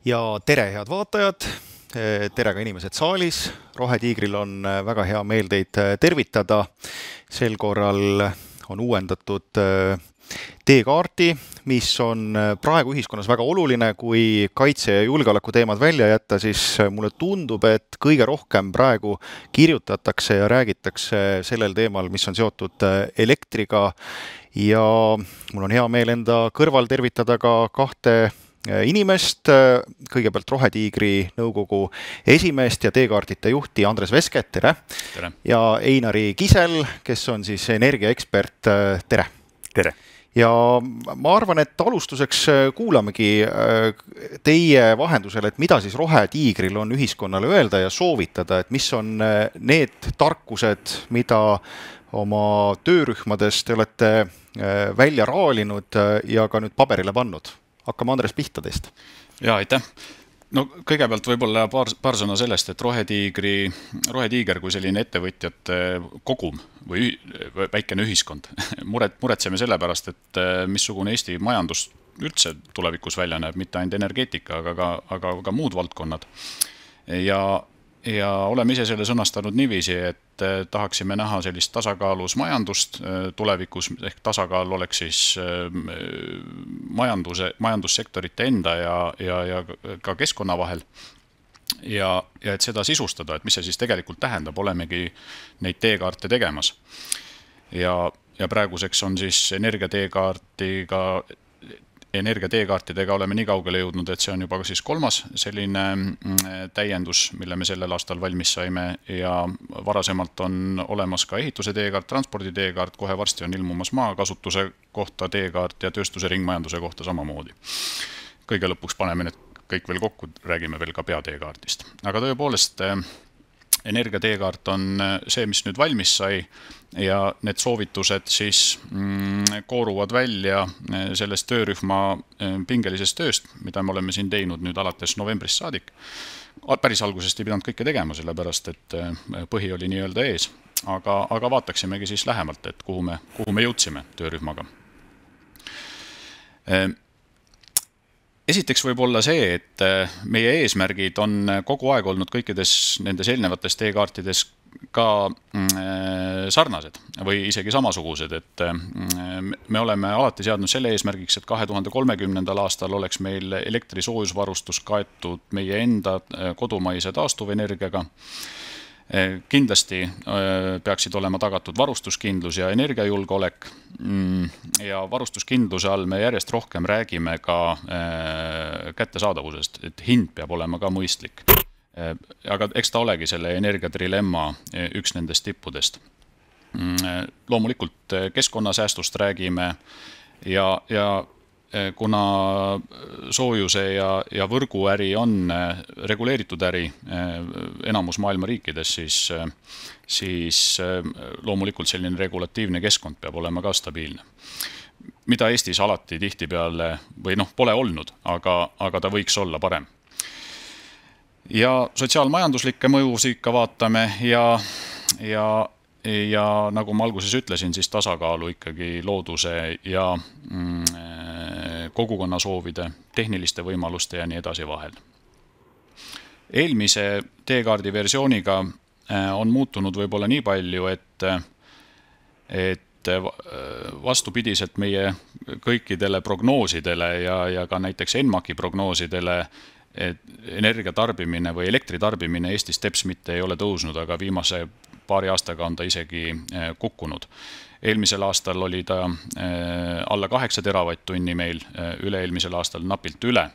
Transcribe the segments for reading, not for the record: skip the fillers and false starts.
Ja tere, head vaatajad, tere ka inimesed saalis. Rohetiigril on väga hea meel teid tervitada. Sel korral on uuendatud teekaarti, mis on praegu ühiskonnas väga oluline. Kui kaitse- ja julgeoleku teemad välja jätta, siis mulle tundub, et kõige rohkem praegu kirjutatakse ja räägitakse sellel teemal, mis on seotud elektriga. Ja mul on hea meel enda kõrval tervitada ka kahte inimest, kõigepealt Rohetiigri nõukogu esimeest ja teekaardite juhti Andres Vesket, tere. Tere. Ja Einari Kisel, kes on siis energiaekspert, tere. Tere. Ja ma arvan, et alustuseks kuulamegi teie vahendusel, et mida siis Rohetiigril on ühiskonnale öelda ja soovitada, et mis on need tarkused, mida oma töörühmades te olete välja raalinud ja ka nüüd paberile pannud. Hakkame Andres pihta teist. Ja, aitäh. No kõigepealt võib-olla paar sõna sellest, et Rohetiiger kui selline ettevõtjate kogum või väikene ühiskond. Muretseme selle pärast, et missugune Eesti majandus üldse tulevikus välja näeb, mitte ainult energeetika, aga ka muud valdkonnad. Ja oleme ise selle sõnastanud niiviisi, et tahaksime näha sellist tasakaalus majandust tulevikus, ehk tasakaal oleks siis majandussektorite enda ja ka keskkonna vahel. Ja et seda sisustada, et mis see siis tegelikult tähendab, olemegi neid teekaarte tegemas. Ja praeguseks on siis energiateekaartidega oleme nii kaugele jõudnud, et see on juba siis kolmas selline täiendus, mille me sellel aastal valmis saime, ja varasemalt on olemas ka ehituse teekaart, transpordi teekaart, kohe varsti on ilmumas maakasutuse kohta teekaart ja tööstuse ringmajanduse kohta samamoodi. Kõige lõpuks paneme need kõik veel kokku, räägime veel ka peateekaardist. Aga tõepoolest, energiateekaart on see, mis nüüd valmis sai, ja need soovitused siis kooruvad välja sellest töörühma pingelisest tööst, mida me oleme siin teinud nüüd alates novembrist saadik. Päris algusest ei pidanud kõike tegema, sellepärast, et põhi oli nii-öelda ees. Aga vaataksimegi siis lähemalt, et kuhu me jõudsime töörühmaga. Esiteks võib olla see, et meie eesmärgid on kogu aeg olnud kõikides nendes eelnevates teekaartides ka sarnased või isegi samasugused, et me oleme alati seadnud selle eesmärgiks, et 2030. aastal oleks meil elektrisoojusvarustus kaetud meie enda kodumaise taastuvenergiaga. Kindlasti peaksid olema tagatud varustuskindlus ja energiajulgeolek, ja varustuskindluse all me järjest rohkem räägime ka kättesaadavusest, et hind peab olema ka mõistlik. Aga eks ta olegi selle energiatrilemma üks nendest tippudest. Loomulikult keskkonnasäästust räägime ja kuna soojuse ja võrguäri on reguleeritud äri enamus maailma riikides, siis loomulikult selline regulatiivne keskkond peab olema ka stabiilne. Mida Eestis alati tihtipeale või pole olnud, aga ta võiks olla parem. Ja sotsiaalmajanduslikke mõjusid ka vaatame ja nagu ma alguses ütlesin, siis tasakaalu ikkagi looduse ja kogukonna soovide, tehniliste võimaluste ja nii edasi vahel. Eelmise teekaardi versiooniga on muutunud võib-olla nii palju, et vastupidiselt meie kõikidele prognoosidele ja ka näiteks ENMAK-i prognoosidele, et energiatarbimine või elektritarbimine Eestis teps mitte ei ole tõusnud, aga viimase paari aastaga on ta isegi kukkunud. Eelmisel aastal oli ta alla 8 teravatt-tunni meil, üle-eelmisel aastal napilt üle.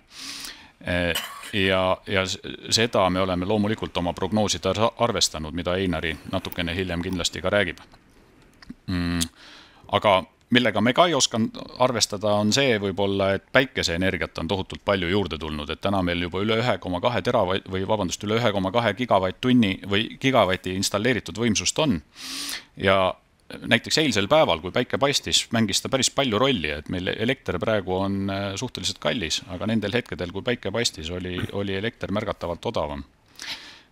Ja seda me oleme loomulikult oma prognoosida arvestanud, mida Einari natukene hiljem kindlasti ka räägib. Aga millega me ka ei osanud arvestada, on see võib-olla, et päikeseenergiat on tohutult palju juurde tulnud, et täna meil juba üle 1,2 gigavatt-tunni või gigavati installeeritud võimsust on. Ja näiteks eilsel päeval, kui päike paistis, mängis ta päris palju rolli, et meil elekter praegu on suhteliselt kallis, aga nendel hetkedel, kui päike paistis, oli elekter märgatavalt odavam.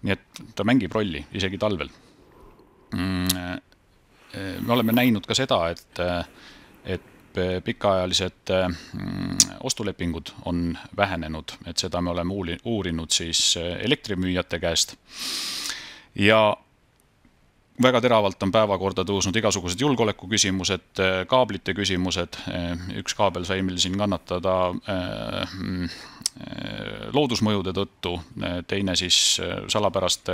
Nii et ta mängib rolli, isegi talvel. Me oleme näinud ka seda, et pikaajalised ostulepingud on vähenenud, et seda me oleme uurinud siis elektrimüüjate käest. Ja väga teravalt on päevakorda tõusnud igasugused julgeoleku küsimused, kaablite küsimused. Üks kaabel sai meil siin kannatada loodusmõjude tõttu, teine siis salapärast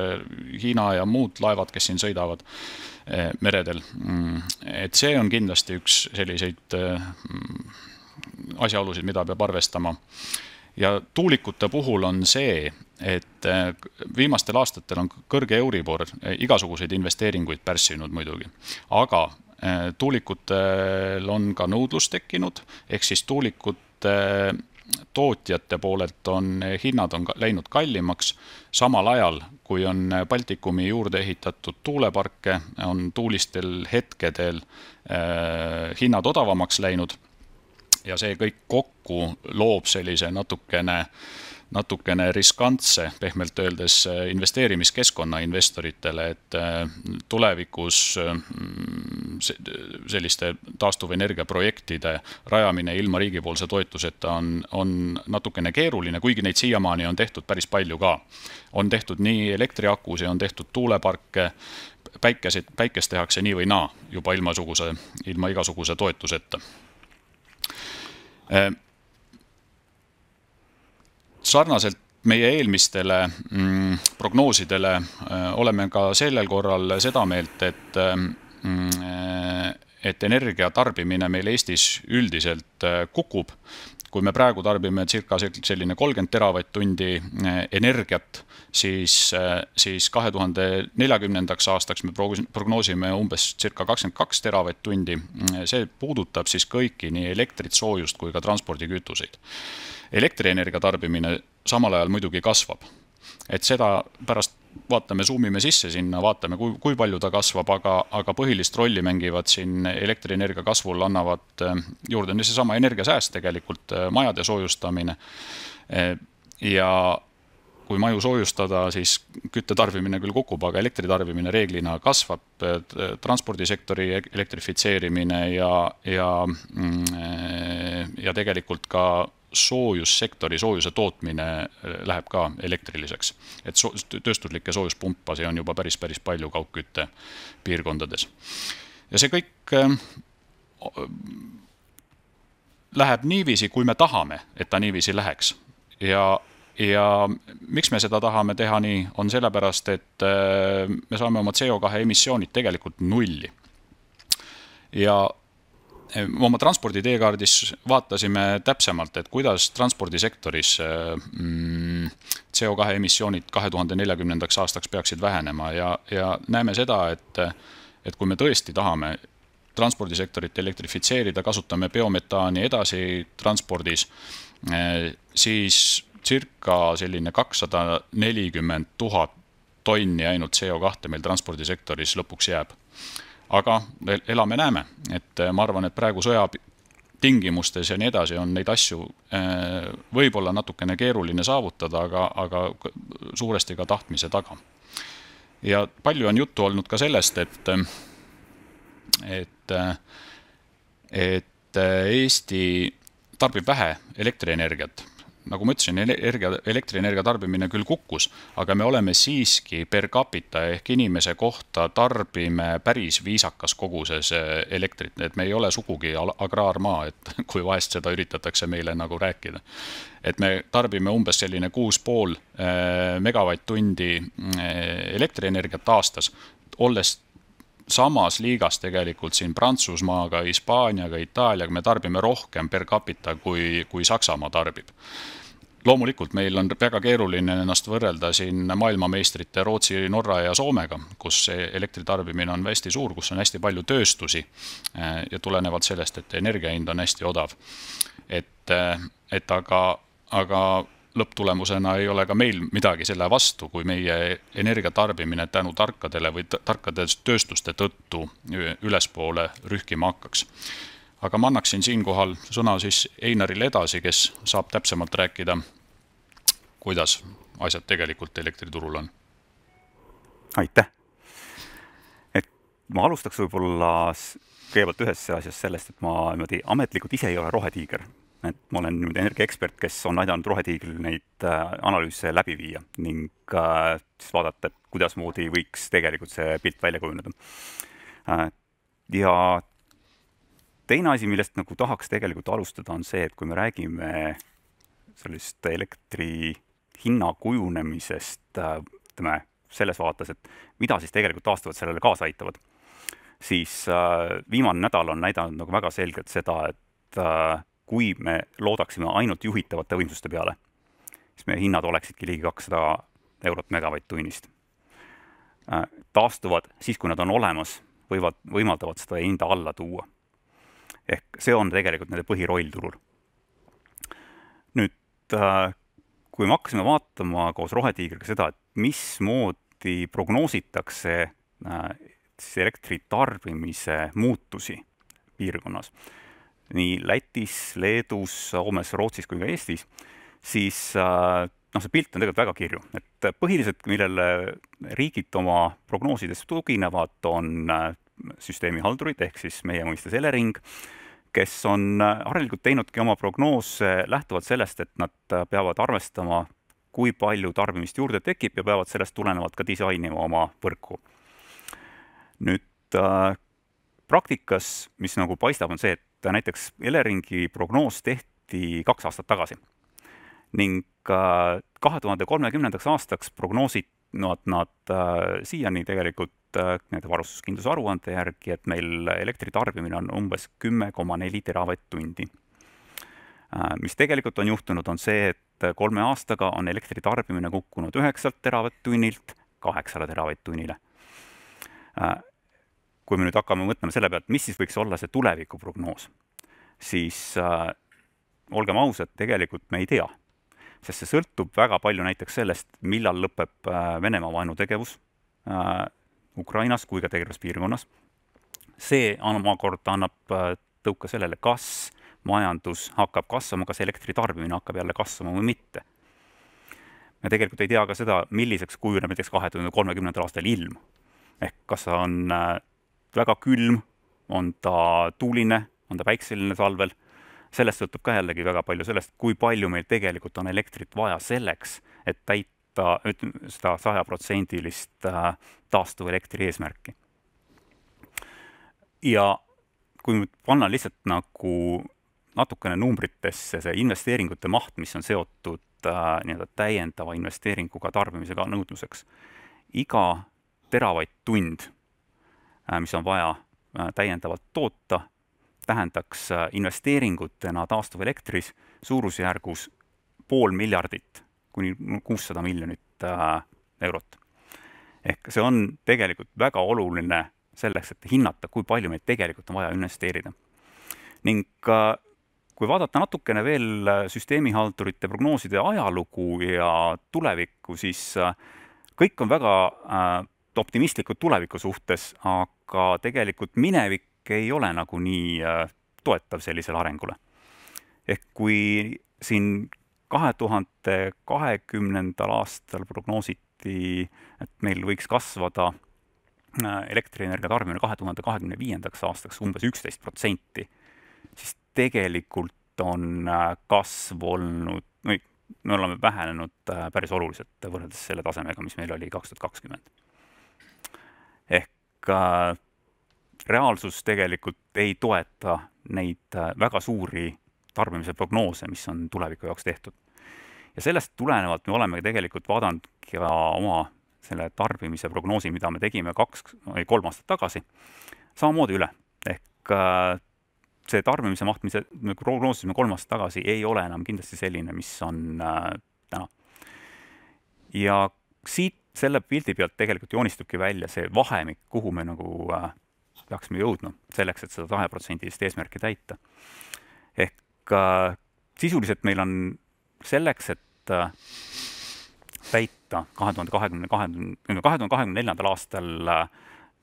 Hiina ja muud laevad, kes siin sõidavad meredel. Et see on kindlasti üks selliseid asjaolusid, mida peab arvestama. Ja tuulikute puhul on see, et viimastel aastatel on kõrge Euribor igasuguseid investeeringuid pärssinud muidugi, aga tuulikutel on ka nõudlus tekkinud, ehk siis tuulikute tootjate poolelt on hinnad on läinud kallimaks, samal ajal, kui on Baltikumi juurde ehitatud tuuleparke, on tuulistel hetkedel hinnad odavamaks läinud. Ja see kõik kokku loob sellise natukene riskantse, pehmelt öeldes investeerimiskeskkonna investoritele, et tulevikus selliste taastuvenergiaprojektide rajamine ilma riigipoolse toetuseta on natukene keeruline, kuigi neid siiamaani on tehtud päris palju ka. On tehtud nii elektriakusi, on tehtud tuuleparke, päikest tehakse nii või naa juba ilma igasuguse toetuseta. Sarnaselt meie eelmistele prognoosidele oleme ka sellel korral seda meelt, et energia tarbimine meil Eestis üldiselt kukub. Kui me praegu tarbime circa selline 30 teravatt-tundi energiat, siis 2040. aastaks me prognoosime umbes circa 22 teravatt-tundi. See puudutab siis kõiki nii elektrit, soojust kui ka transpordikütuseid. Elektrienergia tarbimine samal ajal muidugi kasvab. Et seda pärast vaatame, zoomime sisse sinna, vaatame, kui palju ta kasvab, aga põhilist rolli mängivad siin elektrienergia kasvul annavad juurde seesama energiasääst tegelikult, majade soojustamine. Ja kui maju soojustada, siis küttetarbimine küll kukub, aga elektritarbimine reeglina kasvab, transpordisektori elektrifitseerimine ja tegelikult ka soojussektori soojuse tootmine läheb ka elektriliseks. Et tööstuslikke soojuspumpasi on juba päris palju kaugkütte piirkondades. Ja see kõik läheb niiviisi, kui me tahame, et ta niiviisi läheks. Ja miks me seda tahame teha nii, on sellepärast, et me saame oma CO2 emissioonid tegelikult nulli. Ja oma transpordi teekaardis vaatasime täpsemalt, et kuidas transpordisektoris CO2 emissioonid 2040. aastaks peaksid vähenema ja näeme seda, et kui me tõesti tahame transpordisektorit elektrifitseerida, kasutame biometaani edasi transpordis, siis circa selline 240 000 tonni ainult CO2 meil transpordisektoris lõpuks jääb. Aga elame näeme, et ma arvan, et praegu sõja tingimustes ja nii edasi on neid asju võib-olla natukene keeruline saavutada, aga suuresti ka tahtmise taga. Ja palju on juttu olnud ka sellest, et Eesti tarbib vähe elektrienergiat. Nagu ma ütlesin, elektrienergia tarbimine küll kukkus, aga me oleme siiski per capita ehk inimese kohta tarbime päris viisakas koguses elektrit, et me ei ole sugugi agraarmaa, et kui vahest seda üritatakse meile nagu rääkida. Et me tarbime umbes selline 6,5 megavatt-tundi elektrienergiat aastas, olles samas liigas tegelikult siin Prantsusmaaga, Hispaaniaga, Itaaliaga, me tarbime rohkem per capita kui Saksamaa tarbib. Loomulikult meil on väga keeruline ennast võrrelda siin maailmameistrite Rootsi, Norra ja Soomega, kus elektritarbimine on hästi suur, kus on hästi palju tööstusi ja tulenevalt sellest, et energiahind on hästi odav. Aga lõpptulemusena ei ole ka meil midagi selle vastu, kui meie energiatarbimine tänu tarkade tööstuste tõttu ülespoole rühkima hakkaks. Aga ma annaksin siinkohal sõna siis Einarile edasi, kes saab täpsemalt rääkida, kuidas asjad tegelikult elektriturul on. Aitäh! Et ma alustaks võib-olla kõigepealt ühest asjast sellest, et ma ametlikult ise ei ole rohetiiger. et ma olen nüüd energiaekspert, kes on aidanud Rohetiigril neid analüüse läbi viia ning siis vaadata, et kuidasmoodi võiks tegelikult see pilt välja kujuneda. Ja teine asi, millest nagu tahaks tegelikult alustada, on see, et kui me räägime sellist elektri hinna kujunemisest, ütleme, selles vaates, et mida siis tegelikult taastuvad sellele kaasa aitavad, siis viimane nädal on näidanud nagu väga selgelt seda, et kui me loodaksime ainult juhitavate võimsuste peale, siis meie hinnad oleksidki ligi 200 eurot megavatt-tunnist. Taastuvad siis, kui nad on olemas, võimaldavad seda hinda alla tuua. Ehk see on tegelikult nende põhiroll turul. Nüüd, kui me hakkasime vaatama koos Rohetiigriga seda, et mismoodi prognoositakse elektri tarbimise muutusi piirkonnas, nii Lätis, Leedus, Soomes, Rootsis kui ka Eestis, siis see pilt on tegelikult väga kirju. Et põhiliselt, millele riigid oma prognoosides tuginevad, on süsteemihaldurid, ehk siis meie mõistes Elering, kes on harilikult teinudki oma prognoose lähtuvalt sellest, et nad peavad arvestama, kui palju tarbimist juurde tekib ja peavad sellest tulenevalt ka disainima oma võrku. Nüüd praktikas, mis nagu paistab, on see, et näiteks Eleringi prognoos tehti 2 aastat tagasi ning 2030. aastaks prognoosid nad siiani tegelikult nende varustuskindluse aruande järgi, et meil elektritarbimine on umbes 10,4 teravatt-tundi. Mis tegelikult on juhtunud, on see, et 3 aastaga on elektritarbimine kukkunud 9 teravatt-tunnilt 8 teravatt-tunnile. Kui me nüüd hakkame mõtlema selle pealt, mis siis võiks olla see tulevikuprognoos, siis olgem ausad, tegelikult me ei tea, sest see sõltub väga palju näiteks sellest, millal lõpeb Venemaa vaenutegevus Ukrainas kui ka tegevuspiirkonnas. See omakorda annab tõuka sellele, kas majandus hakkab kasvama, kas elektritarbimine hakkab jälle kasvama või mitte. Me tegelikult ei tea ka seda, milliseks kujuneb näiteks 2030. aastal ilm. Ehk kas on väga külm, on ta tuuline, on ta päikseline talvel. Sellest sõltub ka jällegi väga palju sellest, kui palju meil tegelikult on elektrit vaja selleks, et täita seda 100% taastuva elektri eesmärki. Ja kui nüüd panna lihtsalt nagu natukene numbritesse see investeeringute maht, mis on seotud täiendava investeeringuga tarbimisega nõudluseks. Iga teravatt-tund, mis on vaja täiendavalt toota, tähendaks investeeringutena taastuv elektris suurusjärgus 500 miljardit kuni 600 miljonit eurot. Ehk see on tegelikult väga oluline selleks, et hinnata, kui palju meid tegelikult on vaja investeerida. Ning kui vaadata natukene veel süsteemihaldurite prognooside ajalugu ja tulevikku, siis kõik on väga optimistlikud tuleviku suhtes, aga tegelikult minevik ei ole nagu nii toetav sellisele arengule. Ehk kui siin 2020. aastal prognoositi, et meil võiks kasvada elektrienergia tarbimine 2025. aastaks umbes 11%, siis tegelikult on kasv olnud, me oleme vähenenud päris oluliselt võrreldes selle tasemega, mis meil oli 2020. Ehk reaalsus tegelikult ei toeta neid väga suuri tarbimise prognoose, mis on tuleviku jaoks tehtud. Ja sellest tulenevalt me oleme tegelikult vaadanud ka oma selle tarbimise prognoosi, mida me tegime 2 või 3 aastat tagasi, samamoodi üle. Ehk see tarbimise maht, mis me prognoosisime 3 aastat tagasi, ei ole enam kindlasti selline, mis on täna. Ja siit selle pildi pealt tegelikult joonistubki välja see vahemik, kuhu me nagu peaksime jõudma selleks, et seda 2% eesmärki täita. Ehk sisuliselt meil on selleks, et täita 2024. aastal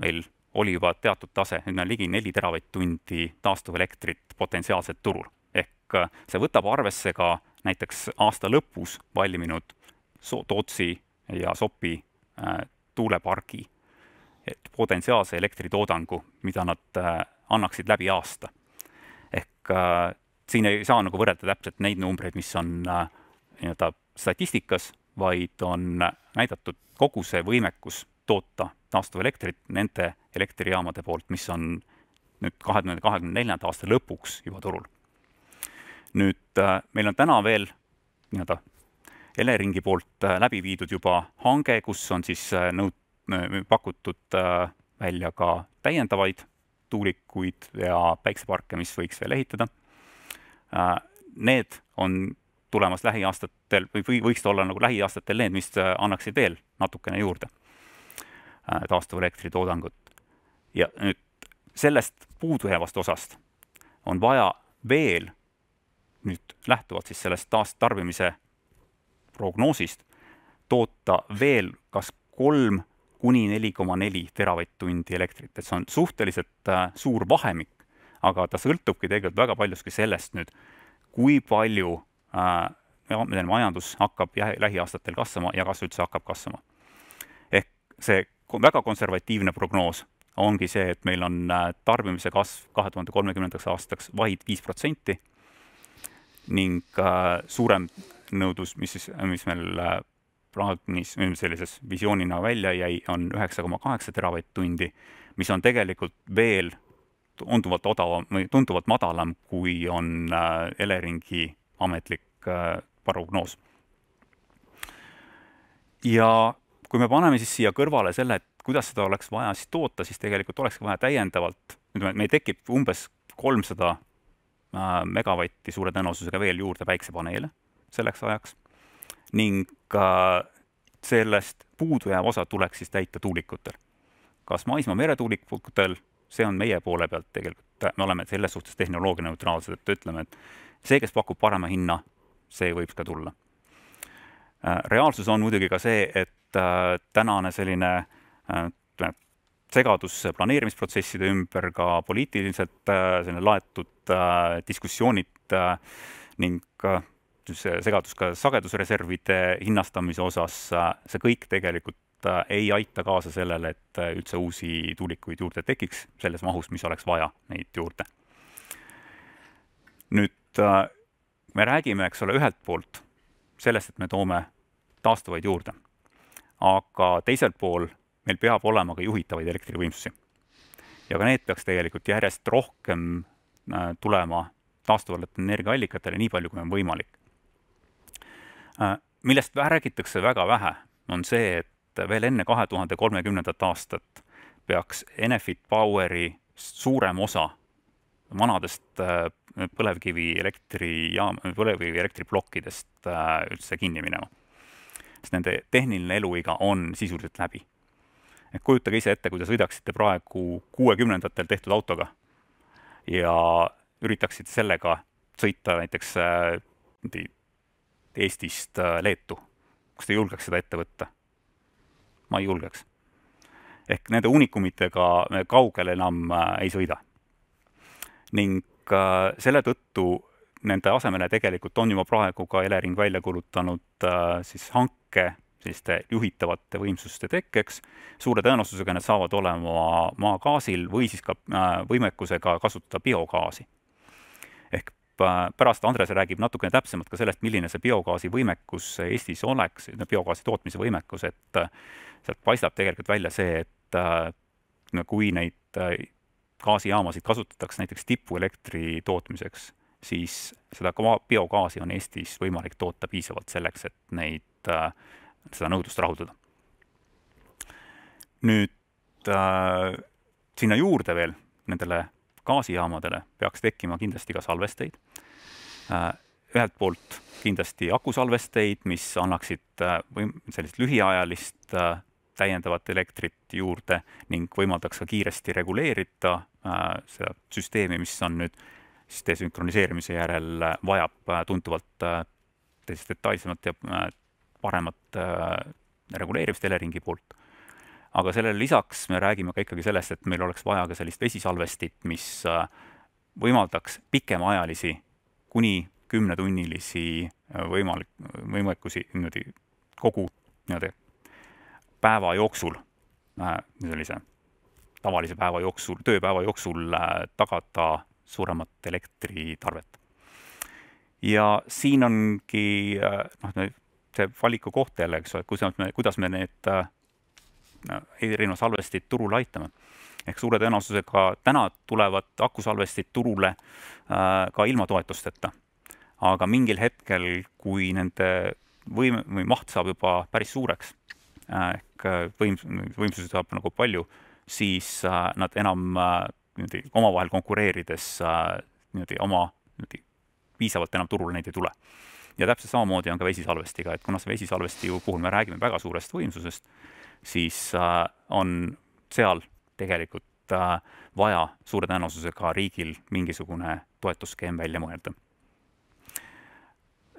meil oli juba teatud tase, nüüd on ligi 4 teravatt-tundi taastuv elektrit potentsiaalselt turul. Ehk see võtab arvesse ka näiteks aasta lõpus valminud Tootsi ja Sopi tuulepargi potentsiaalse elektritoodangu, mida nad annaksid läbi aasta. Ehk siin ei saa nagu võrrelda täpselt neid numbreid, mis on nii-öelda statistikas, vaid on näidatud kogu see võimekus toota taastuvelektrit nende elektrijaamade poolt, mis on nüüd 2024. aasta lõpuks juba turul. Nüüd meil on täna veel nii-öelda Eleringi poolt läbi viidud juba hange, kus on siis pakutud välja ka täiendavaid tuulikuid ja päikseparke, mis võiks veel ehitada. Need on tulemas lähiaastatel või võiks olla nagu lähiaastatel need, mis annaksid veel natukene juurde taastuvelektri toodangut. Ja nüüd sellest puudujäävast osast on vaja veel nüüd lähtuvalt siis sellest taastarbimise prognoosist toota veel kas 3 kuni 4,4 teravatt-tundi elektrit. Et see on suhteliselt suur vahemik, aga ta sõltubki tegelikult väga paljuski sellest nüüd, kui palju majandus hakkab lähiaastatel kasvama ja kas üldse hakkab kasvama. Ehk see väga konservatiivne prognoos ongi see, et meil on tarbimise kasv 2030. aastaks vaid 5% ning suurem nõudlus, mis meil plaanis sellises visioonina välja jäi, on 9,8 teravatt-tundi, mis on tegelikult veel tunduvalt odavam või tunduvalt madalam, kui on Eleringi ametlik prognoos. Ja kui me paneme siis siia kõrvale selle, et kuidas seda oleks vaja siis toota, siis tegelikult olekski vaja täiendavalt, meil tekib umbes 300 megavatti suure tõenäosusega veel juurde päiksepaneele selleks ajaks ning sellest puudujääv osa tuleks siis täita tuulikutel. Kas maismaa meretuulikutel, see on meie poole pealt tegelikult, me oleme selles suhtes tehnoloogia neutraalsed, et ütleme, et see, kes pakub parema hinna, see võib ka tulla. Reaalsus on muidugi ka see, et tänane selline segadus planeerimisprotsesside ümber, ka poliitiliselt laetud diskussioonid ning segadus ka sagedusreservide hinnastamise osas, see kõik tegelikult ei aita kaasa sellele, et üldse uusi tuulikuid juurde tekiks selles mahus, mis oleks vaja neid juurde. Nüüd me räägime, eks ole, ühelt poolt sellest, et me toome taastuvaid juurde, aga teiselt pool meil peab olema ka juhitavaid elektrivõimsusi. Ja ka need peaks tegelikult järjest rohkem tulema taastuvalete energiaallikatele nii palju, kui on võimalik. Millest räägitakse väga vähe, on see, et veel enne 2030. aastat peaks Enefit Poweri suurem osa vanadest põlevkivi elektriplokkidest üldse kinni minema. Sest nende tehniline eluiga on sisuliselt läbi. Kujutage ise ette, kui te sõidaksite praegu 60-ndatel tehtud autoga ja üritaksite sellega sõita näiteks Eestist Leetu. Kas te julgeks seda ette võtta? Ma ei julgeks. Ehk nende unikumitega kaugele enam ei sõida. Ning selle tõttu nende asemele tegelikult on juba praegu ka Elering välja kulutanud siis hanke selliste juhitavate võimsuste tekkeks. Suure tõenäosusega need saavad olema maagaasil või siis ka võimekusega kasutada biogaasi. Ehk pärast Andres räägib natukene täpsemalt ka sellest, milline see biogaasi võimekus Eestis oleks, biogaasi tootmise võimekus, et sealt paistab tegelikult välja see, et kui neid gaasijaamasid kasutatakse näiteks tipuelektri tootmiseks, siis seda biogaasi on Eestis võimalik toota piisavalt selleks, et seda nõudlust rahuldada. Nüüd sinna juurde veel nendele gaasijaamadele peaks tekkima kindlasti ka salvesteid. Ühelt poolt kindlasti akusalvesteid, mis annaksid sellist lühiajalist täiendavat elektrit juurde ning võimaldaks ka kiiresti reguleerida seda süsteemi, mis on nüüd siis desünkroniseerimise järel vajab tuntuvalt detailsemat ja paremat reguleerimist Eleringi poolt. Aga sellele lisaks me räägime ka ikkagi sellest, et meil oleks vaja ka sellist vesisalvestit, mis võimaldaks pikemaajalisi kuni 10-tunnilisi võimekusi kogu päeva jooksul, sellise tavalise päeva jooksul, tööpäeva jooksul tagada suuremat elektritarvet. ja siin ongi see valiku koht jälle, eks ole, kuidas me need erinevad salvestid turule aitame. Ehk suure tõenäosusega täna tulevad akusalvestid turule ka ilma toetusteta. Aga mingil hetkel, kui nende või maht saab juba päris suureks, ehk võimsusi saab nagu palju, siis nad enam omavahel konkureerides piisavalt enam turule neid ei tule. Ja täpselt samamoodi on ka vesisalvestiga, et kuna see vesisalvesti puhul me räägime väga suurest võimsusest, siis on seal tegelikult vaja suure tõenäosusega riigil mingisugune toetusskeem välja mõelda.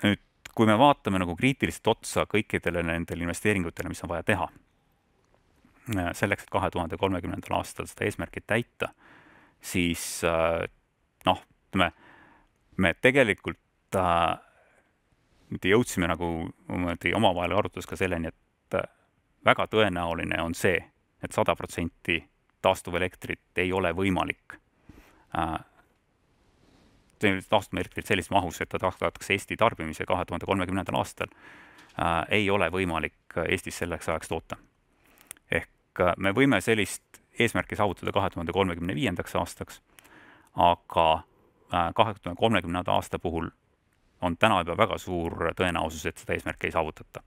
Nüüd, kui me vaatame nagu kriitiliselt otsa kõikidele nendele investeeringutele, mis on vaja teha, selleks, et 2030. aastal seda eesmärki täita, siis me tegelikult jõudsime nagu omavahel arutades ka selleni, et väga tõenäoline on see, et 100% taastuvelektrit ei ole võimalik. Taastuvelektrit sellist mahus, et ta tahtakse Eesti tarbimise 2030. aastal, ei ole võimalik Eestis selleks ajaks toota. Ehk me võime sellist eesmärki saavutada 2035. aastaks, aga 2030. aasta puhul on täna juba väga suur tõenäosus, et seda eesmärki ei saavutata.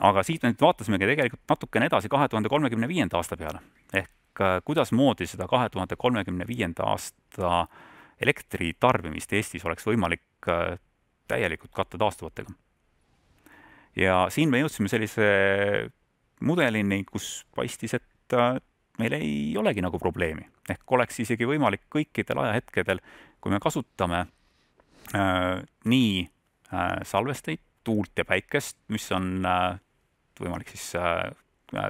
Aga siit nüüd vaatasimegi tegelikult natukene edasi 2035. aasta peale. Ehk kuidas moodi seda 2035. aasta elektritarbimist Eestis oleks võimalik täielikult katta taastuvatega. Ja siin me jõudsime sellise mudelini, kus paistis, et meil ei olegi nagu probleemi. Ehk oleks isegi võimalik kõikidel ajahetkedel, kui me kasutame nii salvesteid, tuult ja päikest, mis on võimalik siis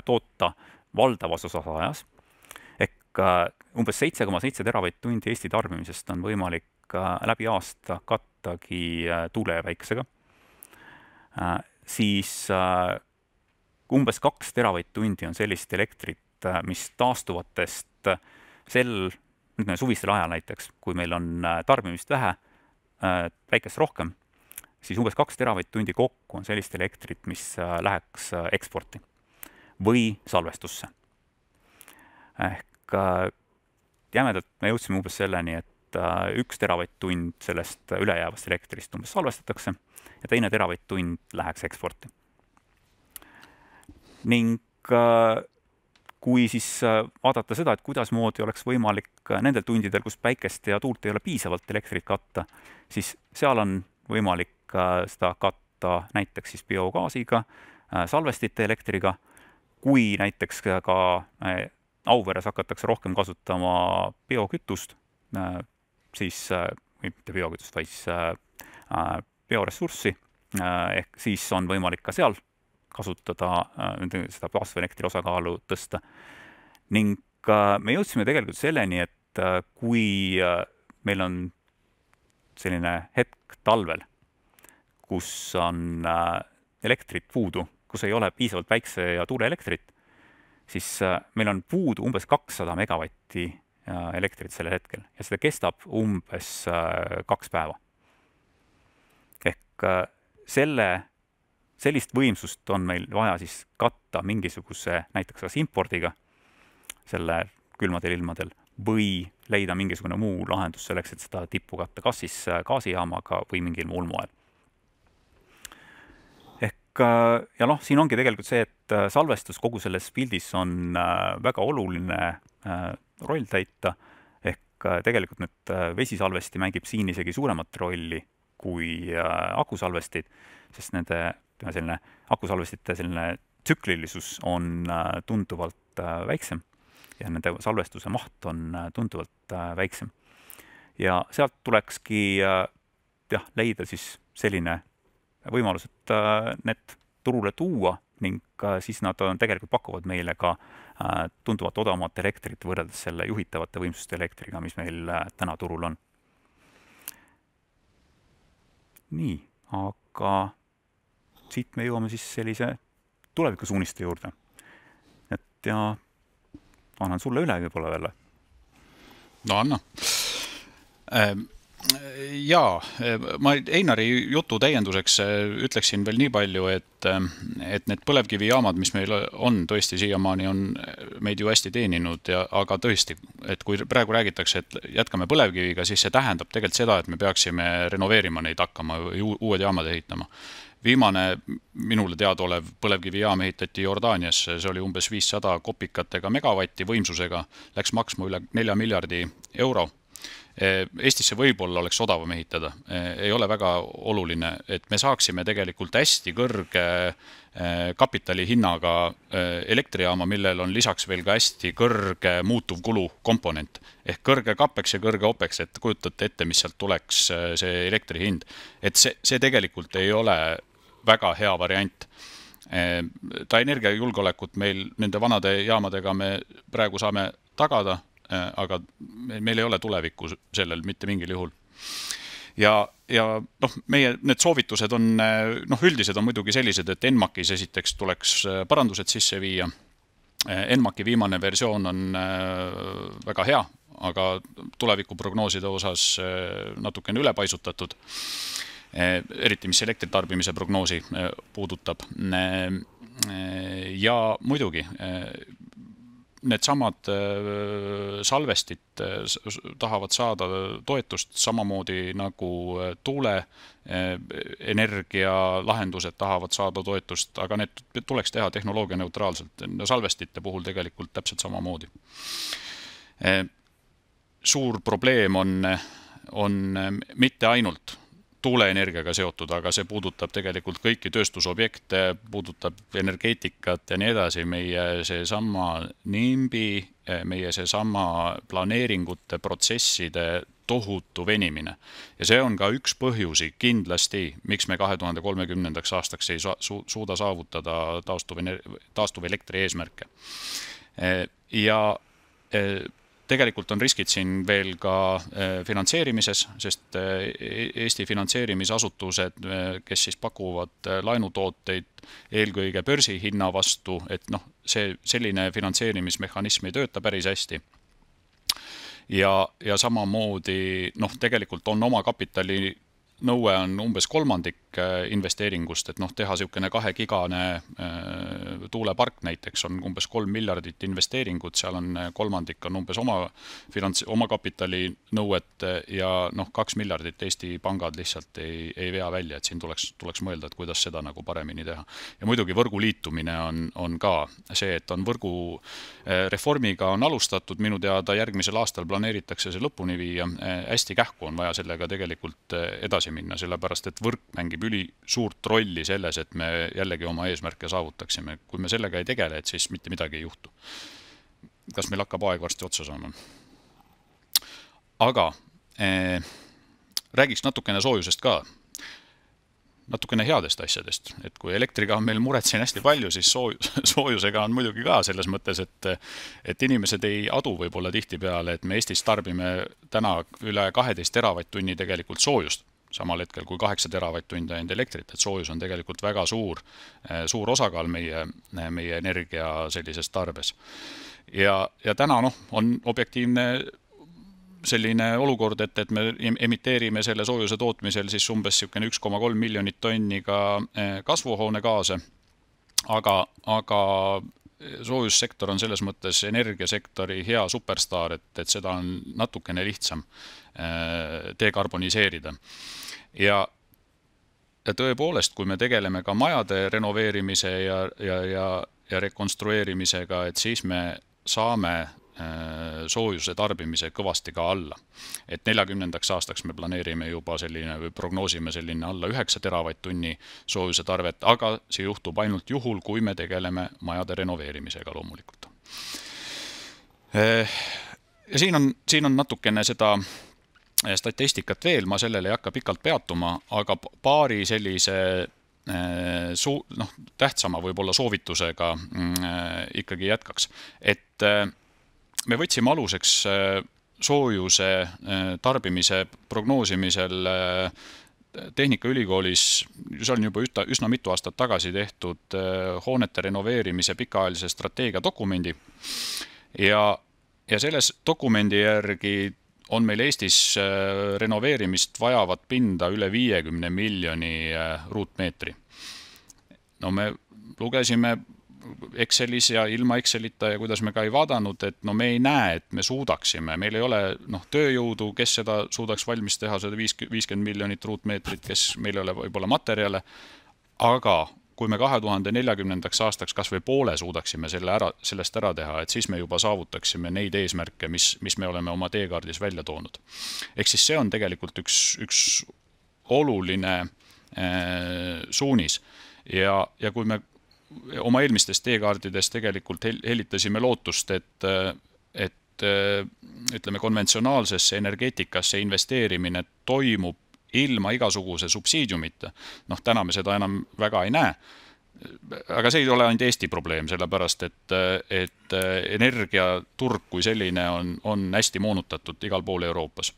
toota valdavas osas ajas. Ehk umbes 7,7 teravatt-tundi Eesti tarbimisest on võimalik läbi aasta kattagi tuule ja päikesega. Siis umbes 2 teravatt-tundi on sellist elektrit, mis taastuvatest suvistel ajal näiteks, kui meil on tarbimist vähe, päikest rohkem, siis umbes 2 teravatt-tundi kokku on sellist elektrit, mis läheks eksporti või salvestusse. Ehk jämedalt me jõudsime umbes selleni, et 1 teravatt-tund sellest ülejäävast elektrist umbes salvestatakse ja teine teravatt-tund läheks eksporti. Ning kui siis vaadata seda, et kuidas moodi oleks võimalik nendel tundidel, kus päikest ja tuult ei ole piisavalt elektrit katta, siis seal on võimalik seda katta näiteks siis biogaasiga, salvestite elektriga, kui näiteks ka Auveres hakatakse rohkem kasutama biokütust, siis, mitte biokütust, vaid bioressurssi, ehk siis on võimalik ka seal kasutada seda taastuvelektri osakaalu tõsta. Ning me jõudsime tegelikult selleni, et kui meil on selline hetk talvel, kus on elektrit puudu, kus ei ole piisavalt päikse- ja tuuleelektrit, siis meil on puudu umbes 200 megavatti elektrit sellel hetkel ja seda kestab umbes 2 päeva. Ehk sellist võimsust on meil vaja siis katta mingisuguse näiteks kas impordiga selle külmadel ilmadel või leida mingisugune muu lahendus selleks, et seda tippu katta kas siis gaasijaamaga või mingil muul moel. Ja siin ongi tegelikult see, et salvestus kogu selles pildis on väga oluline roll täita, ehk tegelikult nüüd vesisalvesti mängib siin isegi suuremat rolli kui akusalvestid, sest nende akusalvestite tsüklilisus on tunduvalt väiksem ja nende salvestuse maht on tunduvalt väiksem. Ja sealt tulekski leida siis selline võimalus, et need turule tuua ning siis nad tegelikult pakuvad meile ka tunduvalt odavamat elektrit võrreldes selle juhitavate võimsuste elektriga, mis meil täna turul on. Nii, aga siit me jõuame siis sellise tulevikusuuniste juurde. Et ja annan sulle üle võib-olla veel. No anna. Jaa, ma Einari jutu täienduseks ütleksin veel nii palju, et need põlevkivijaamad, mis meil on tõesti siiamaani, on meid ju hästi teeninud, aga tõesti, et kui praegu räägitakse, et jätkame põlevkiviga, siis see tähendab tegelikult seda, et me peaksime renoveerima neid hakkama või uued jaamad ehitama. Viimane minule teadaolev põlevkivijaam ehitati Jordaanias, see oli umbes 500 kopikatega megavatti võimsusega, läks maksma üle 4 miljardi euro. Eestisse võib-olla oleks odavam ehitada, ei ole väga oluline, et me saaksime tegelikult hästi kõrge kapitali hinnaga elektrijaama, millel on lisaks veel ka hästi kõrge muutuvkulu komponent. Ehk kõrge CAPEX ja kõrge OPEX, et kujutate ette, mis sealt tuleks see elektri hind. Et see tegelikult ei ole väga hea variant. Ta energiajulgeolekut meil nende vanade jaamadega me praegu saame tagada, aga meil ei ole tulevikku sellel mitte mingil juhul. Ja meie need soovitused on, üldised on muidugi sellised, et ENMAC-is esiteks tuleks parandused sisse viia. ENMAC-i viimane versioon on väga hea, aga tulevikuprognooside osas natukene ülepaisutatud, eriti mis elektritarbimise prognoosi puudutab. Ja muidugi need samad salvestid tahavad saada toetust samamoodi nagu tuule energialahendused tahavad saada toetust, aga need tuleks teha tehnoloogia neutraalselt. Salvestite puhul tegelikult täpselt samamoodi. Suur probleem on mitte ainult tuuleenergiaga seotud, aga see puudutab tegelikult kõiki tööstusobjekte, puudutab energeetikat ja nii edasi, meie see sama NIMBY, meie see sama planeeringute protsesside tohutu venimine. Ja see on ka üks põhjusi kindlasti, miks me 2030. aastaks ei suuda saavutada taastuvelektri eesmärke. Ja tegelikult on riskid siin veel ka finantseerimises, sest Eesti finantseerimisasutused, kes siis pakuvad laenutooteid eelkõige börsihinna vastu, et selline finantseerimismehhanism ei tööta päris hästi. Ja samamoodi, tegelikult on oma kapitali nõue on umbes kolmandik investeeringust, et teha siukene 2-gigane tuulepark näiteks on umbes 3 miljardit investeeringut, seal on kolmandik on umbes oma kapitali nõuet ja 2 miljardit Eesti pangad lihtsalt ei vea välja, et siin tuleks mõelda, et kuidas seda nagu paremini teha. Ja muidugi võrgu liitumine on ka see, et on võrgu reformiga on alustatud, minu teada järgmisel aastal planeeritakse see lõpuni viia, hästi kähku on vaja sellega tegelikult edasi minna, sellepärast, et võrk mängib üli suurt rolli selles, et me jällegi oma eesmärke saavutaksime. Kui me sellega ei tegele, et siis mitte midagi ei juhtu. Kas meil hakkab aeg varsti otsa saama? Aga räägiks natukene soojusest ka. Natukene headest asjadest. Et kui elektriga on meil muret siin hästi palju, siis soojusega on muidugi ka selles mõttes, et inimesed ei adu võib-olla tihti peale, et me Eestis tarbime täna üle 12 teravatt-tunni tegelikult soojust. Samal hetkel kui 8 teravatt-tundi ainult elektrit, et soojus on tegelikult väga suur osakaal meie energia sellises tarbes. Ja täna on objektiivne selline olukord, et me emiteerime selle soojuse tootmisel siis umbes 1,3 miljonit tonni ka kasvuhoonegaase, aga soojussektor on selles mõttes energiasektori hea superstaar, et seda on natukene lihtsam dekarboniseerida. Ja tõepoolest, kui me tegeleme ka majade renoveerimise ja rekonstrueerimisega, et siis me saame soojuse tarbimise kõvasti ka alla. Et 40. aastaks me planeerime juba selline või prognoosime selline alla 9 teravatt-tunni soojuse tarvet, aga see juhtub ainult juhul, kui me tegeleme majade renoveerimisega loomulikult. Ja siin on natukene seda statistikat veel, ma sellele ei hakka pikalt peatuma, aga paari sellise tähtsama võib-olla soovitusega ikkagi jätkaks. Et me võtsime aluseks soojuse tarbimise prognoosimisel Tehnikaülikoolis, see on juba üsna mitu aastat tagasi tehtud hoonete renoveerimise pikaajalise strateegia dokumendi. Ja selles dokumendi järgi on meil Eestis renoveerimist vajavat pinda üle 50 miljoni ruutmeetri. No me lugesime Excelis ja ilma Excelita ja kuidas me ka ei vaadanud, et no me ei näe, et me suudaksime. Meil ei ole tööjõudu, kes seda suudaks valmis teha, seda 50 miljonit ruutmeetrit, kes meil ei ole võib-olla materjale, aga kui me 2040. aastaks kas või poole suudaksime sellest ära teha, et siis me juba saavutaksime neid eesmärke, mis me oleme oma teekaardis välja toonud. Ehk siis see on tegelikult üks oluline suunis ja kui me oma eelmistes teekaardides tegelikult helitasime lootust, et ütleme konventsionaalsesse energeetikasse investeerimine toimub ilma igasuguse subsiidiumita. Täna me seda enam väga ei näe. Aga see ei ole ainult Eesti probleem, sellepärast, et energiaturg kui selline on hästi moonutatud igal pool Euroopas.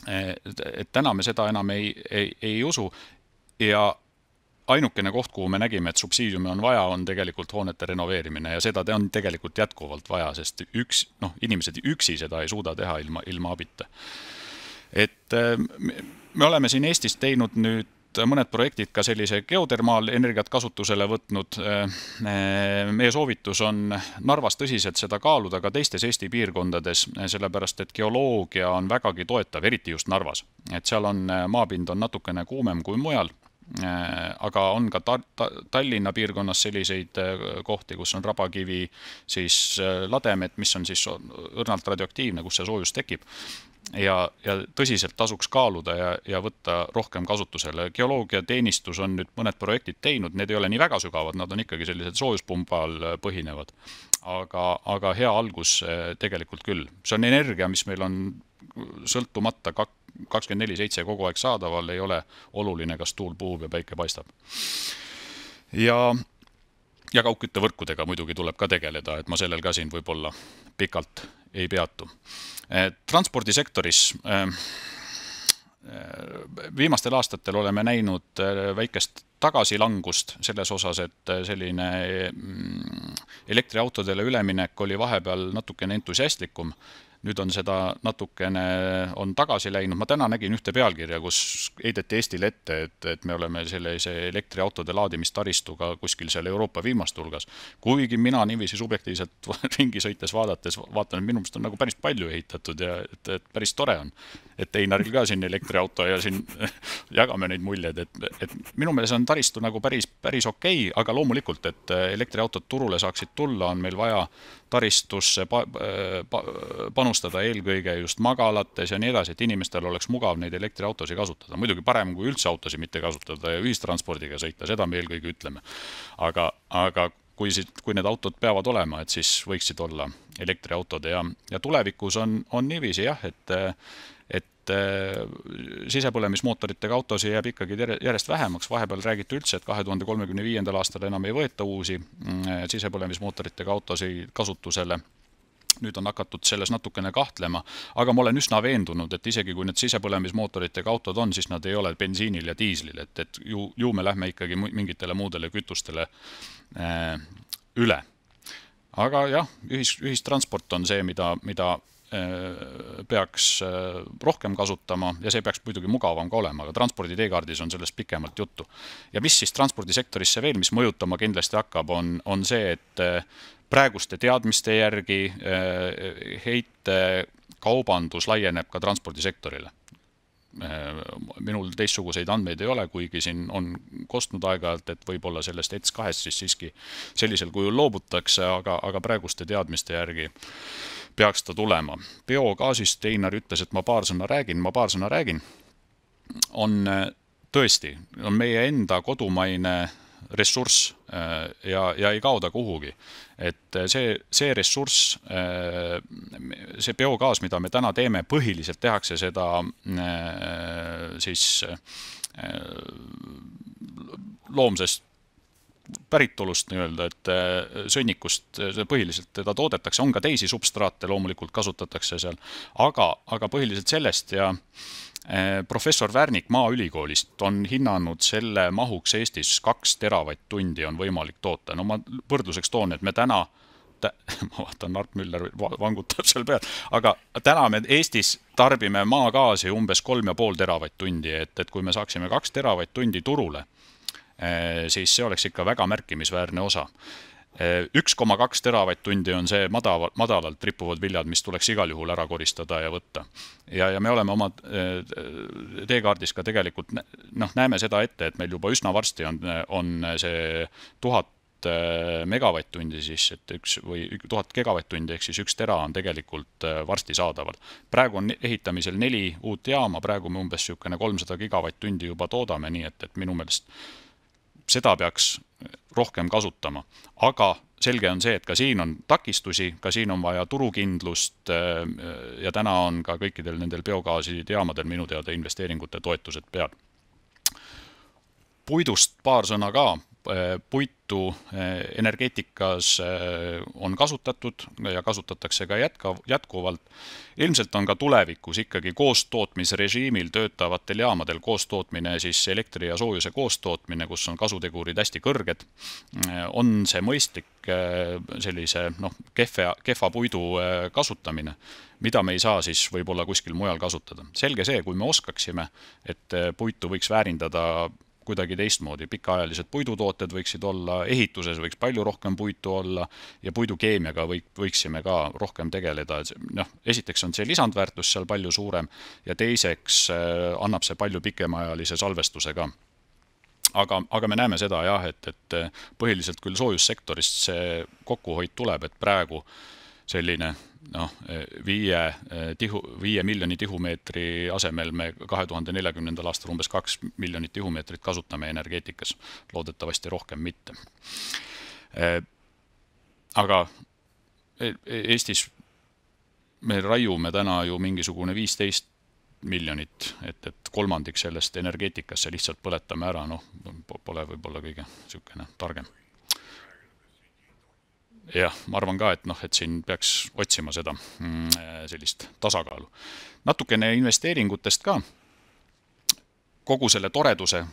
Et täna me seda enam ei usu ja ainukene koht, kuhu me nägime, et subsiidiumi on vaja, on tegelikult hoonete renoveerimine ja seda on tegelikult jätkuvalt vaja, sest inimesed üksi seda ei suuda teha ilma abita. Et me oleme siin Eestis teinud nüüd mõned projektid ka sellise geotermaalenergiat kasutusele võtnud. Meie soovitus on Narvas tõsiselt seda kaaluda ka teistes Eesti piirkondades, sellepärast et geoloogia on vägagi toetav, eriti just Narvas. Et seal on maapind on natukene kuumem kui mujal, aga on ka Tallinna piirkonnas selliseid kohti, kus on rabakivi, siis lademet, mis on siis õrnalt radioaktiivne, kus see soojus tekib. Ja tõsiselt tasuks kaaluda ja võtta rohkem kasutusele. Geoloogiateenistus on nüüd mõned projektid teinud, need ei ole nii väga sügavad, nad on ikkagi sellised soojuspumbal põhinevad. Aga hea algus tegelikult küll. See on energia, mis meil on sõltumata 24/7 kogu aeg saadaval, ei ole oluline, kas tuul puhub ja päike paistab. Ja kaugküttevõrkudega muidugi tuleb ka tegeleda, et ma sellel ka siin võib-olla pikalt ei peatu. Transpordisektoris viimastel aastatel oleme näinud väikest tagasilangust selles osas, et selline elektriautodele üleminek oli vahepeal natukene entusiastlikum. Nüüd on seda natukene tagasi läinud. Ma täna nägin ühte pealkirja, kus heideti Eestile ette, et me oleme sellise elektriautode laadimistaristuga kuskil seal Euroopa viimast hulgas. Kuigi mina niiviisi subjektiivselt ringi sõites vaatan, et minu meelest on nagu päris palju ehitatud ja et päris tore on. Et Einaril ka siin elektriauto ja siin jagame neid muljed, et minu meelest on taristu nagu päris okei, aga loomulikult, et elektriautod turule saaksid tulla, on meil vaja taristusse panustada eelkõige just magalates ja nii edasi, et inimestel oleks mugav neid elektriautosid kasutada. Muidugi parem kui üldse autosid mitte kasutada ja ühistranspordiga sõita, seda me eelkõige ütleme. Aga kui need autod peavad olema, et siis võiksid olla elektriautod ja tulevikus on niiviisi jah, et sisepõlemismootoritega autosid jääb ikkagi järjest vähemaks. Vahepeal räägiti üldse, et 2035. aastal enam ei võeta uusi sisepõlemismootoritega autosid kasutusele. Nüüd on hakatud selles natukene kahtlema, aga ma olen üsna veendunud, et isegi kui need sisepõlemismootoritega autod on, siis nad ei ole bensiinil ja diislil, et ju me lähme ikkagi mingitele muudele kütustele üle. Aga jah, ühistransport on see, mida peaks rohkem kasutama ja see peaks muidugi mugavam ka olema, aga transpordi teekaardis on sellest pikemalt juttu. Ja mis siis transpordisektorisse veel, mis mõjutama kindlasti hakkab, on see, et praeguste teadmiste järgi heite kaubandus laieneb ka transpordisektorile. Minul teistsuguseid andmeid ei ole, kuigi siin on kostnud aeg-ajalt, et võib-olla sellest ETS2 siis siiski sellisel kujul loobutakse, aga praeguste teadmiste järgi peaks ta tulema. Biogaasist Einar ütles, et ma paar sõna räägin. On tõesti, on meie enda kodumaine ressurss ja ei kaoda kuhugi. Et see ressurss, see biogaas, mida me täna teeme, põhiliselt tehakse seda siis loomsest päritolust nii-öelda, et sõnnikust põhiliselt teda toodetakse, on ka teisi substraate loomulikult kasutatakse seal, aga põhiliselt sellest ja professor Värnik Maaülikoolist on hinnanud selle mahuks Eestis 2 teravatt-tundi on võimalik toota. No ma võrdluseks toon, et me täna ma vaatan, Arp Müller vangutab seal peal, aga täna me Eestis tarbime maagaasi umbes 3,5 teravatt-tundi, et kui me saaksime 2 teravatt-tundi turule, siis see oleks ikka väga märkimisväärne osa. 1,2 teravatt-tundi on see madalalt rippuvad viljad, mis tuleks igal juhul ära koristada ja võtta. Ja me oleme oma teekaardis ka tegelikult, näeme seda ette, et meil juba üsna varsti on see 1000 megavatt-tundi siis, et 1000 gigavatt-tundi, ehk siis 1 tera on tegelikult varsti saadaval. Praegu on ehitamisel 4 uut jaama, praegu me umbes 300 gigavatt-tundi juba toodame, nii et minu meelest seda peaks rohkem kasutama. Aga selge on see, et ka siin on takistusi, ka siin on vaja turukindlust ja täna on ka kõikidel nendel biogaasi jaamadel minu teada investeeringute toetused peal. Puidust paar sõna ka. Puitu energeetikas on kasutatud ja kasutatakse ka jätkuvalt. Ilmselt on ka tulevikus ikkagi koostootmisrežiimil töötavatel jaamadel koostootmine, siis elektri ja soojuse koostootmine, kus on kasutegurid hästi kõrged. On see mõistlik sellise kehva puidu kasutamine, mida me ei saa siis võib-olla kuskil mujal kasutada. Selge see, kui me oskaksime, et puitu võiks väärindada kuidagi teistmoodi. Pikaajalised puidutooted võiksid olla, ehituses võiks palju rohkem puitu olla ja puidukeemiaga võiksime ka rohkem tegeleda. Esiteks on see lisandväärtus seal palju suurem ja teiseks annab see palju pikemaajalise salvestuse ka. Aga me näeme seda jah, et põhiliselt küll soojussektorist see kokkuhoid tuleb, et praegu selline 5 miljoni tihumeetri asemel me 2040. aastal umbes 2 miljonit tihumeetrit kasutame energeetikas, loodetavasti rohkem mitte. Aga Eestis me raiume täna ju mingisugune 15 miljonit, et kolmandik sellest energeetikasse lihtsalt põletame ära, pole võib-olla kõige sükene targem. Jah, ma arvan ka, et siin peaks otsima seda sellist tasakaalu. Natukene investeeringutest ka. Kogu selle toreduse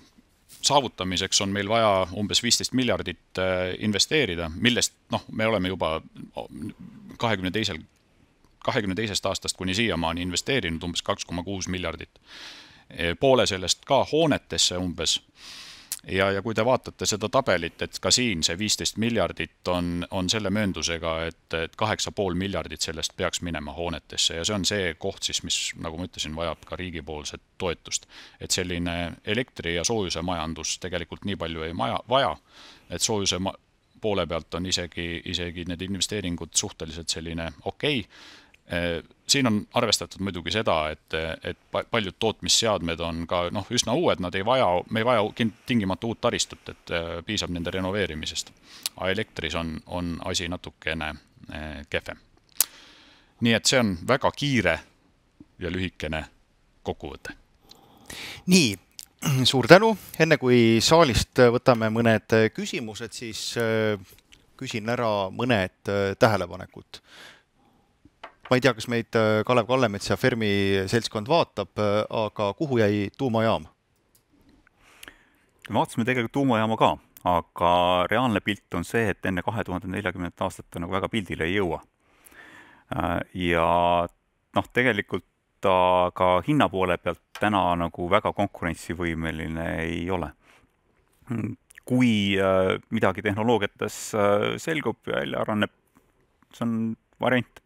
saavutamiseks on meil vaja umbes 15 miljardit investeerida, millest me oleme juba 22. aastast kuni siiamaani investeerinud umbes 2,6 miljardit. Poole sellest ka hoonetesse umbes. Ja kui te vaatate seda tabelit, et ka siin see 15 miljardit on selle mööndusega, et 8,5 miljardit sellest peaks minema hoonetesse ja see on see koht siis, mis, nagu ma ütlesin, vajab ka riigipoolset toetust. Et selline elektri- ja soojuse majandus tegelikult nii palju ei vaja, et soojuse poole pealt on isegi need investeeringud suhteliselt selline okei. Siin on arvestatud muidugi seda, et paljud tootmisseadmed on ka üsna uued, me ei vaja tingimata uut taristut, et piisab nende renoveerimisest. Aga elektris on asi natukene kehvem. Nii et see on väga kiire ja lühikene kokkuvõte. Nii, suur tänu. Enne kui saalist võtame mõned küsimused, siis küsin ära mõned tähelepanekud. Ma ei tea, kas meid Kalev Kallemets ja Fermi seltskond vaatab, aga kuhu jäi tuumajaam? Me vaatasime tegelikult tuumajaama ka, aga reaalne pilt on see, et enne 2040 aastat ta väga pildile ei jõua. Ja tegelikult ta ka hinna poole pealt täna väga konkurentsivõimeline ei ole. Kui midagi tehnoloogiates selgub ja jälle araneb, see on variant.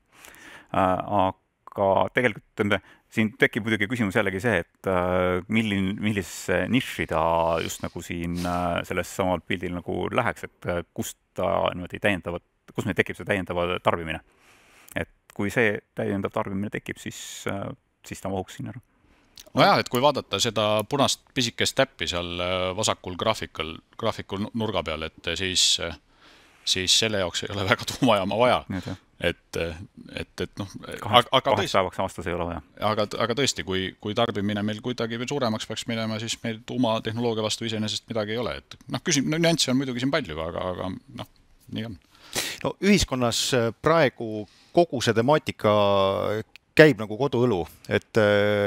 Aga tegelikult siin tekib muidugi küsimus jällegi see, et millisesse niši ta just siin selles samal pildil läheks, et kust meil tekib see täiendava tarbimine. Et kui see täiendav tarbimine tekib, siis ta mahuks siin ära. Nojah, et kui vaadata seda punast pisikest täppi seal vasakul graafikul nurga peal, et siis selle jaoks ei ole väga tuumajaama vaja. Kaheks päevaks aastas ei ole vaja. Aga tõesti, kui tarbimine meil kuidagi suuremaks peaks minema, siis meil tuumatehnoloogia vastu iseenesest midagi ei ole. Nüanssi on muidugi siin palju, aga nii on. Ühiskonnas praegu kogu see temaatika käib nagu koduõlu, et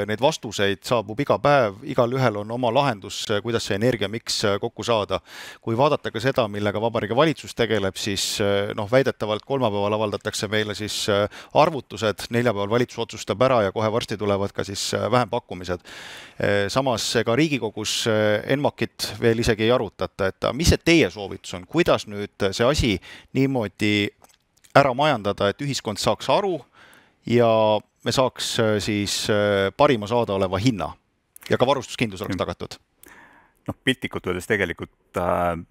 neid vastuseid saabub iga päev, igal ühel on oma lahendus, kuidas see energiamiks kokku saada. Kui vaadata ka seda, millega Vabariigi Valitsus tegeleb, siis väidetavalt kolmapäeval avaldatakse meile siis arvutused, neljapäeval valitsus otsustab ära ja kohe varsti tulevad ka siis vähempakkumised. Samas ka Riigikogus ENMAK-it veel isegi ei arutata, et mis see teie soovitus on, kuidas nüüd see asi niimoodi ära majandada, et ühiskond saaks aru ja me saaks siis parima saadaoleva hinna ja ka varustuskindlus oleks tagatud? Piltlikult öeldes tegelikult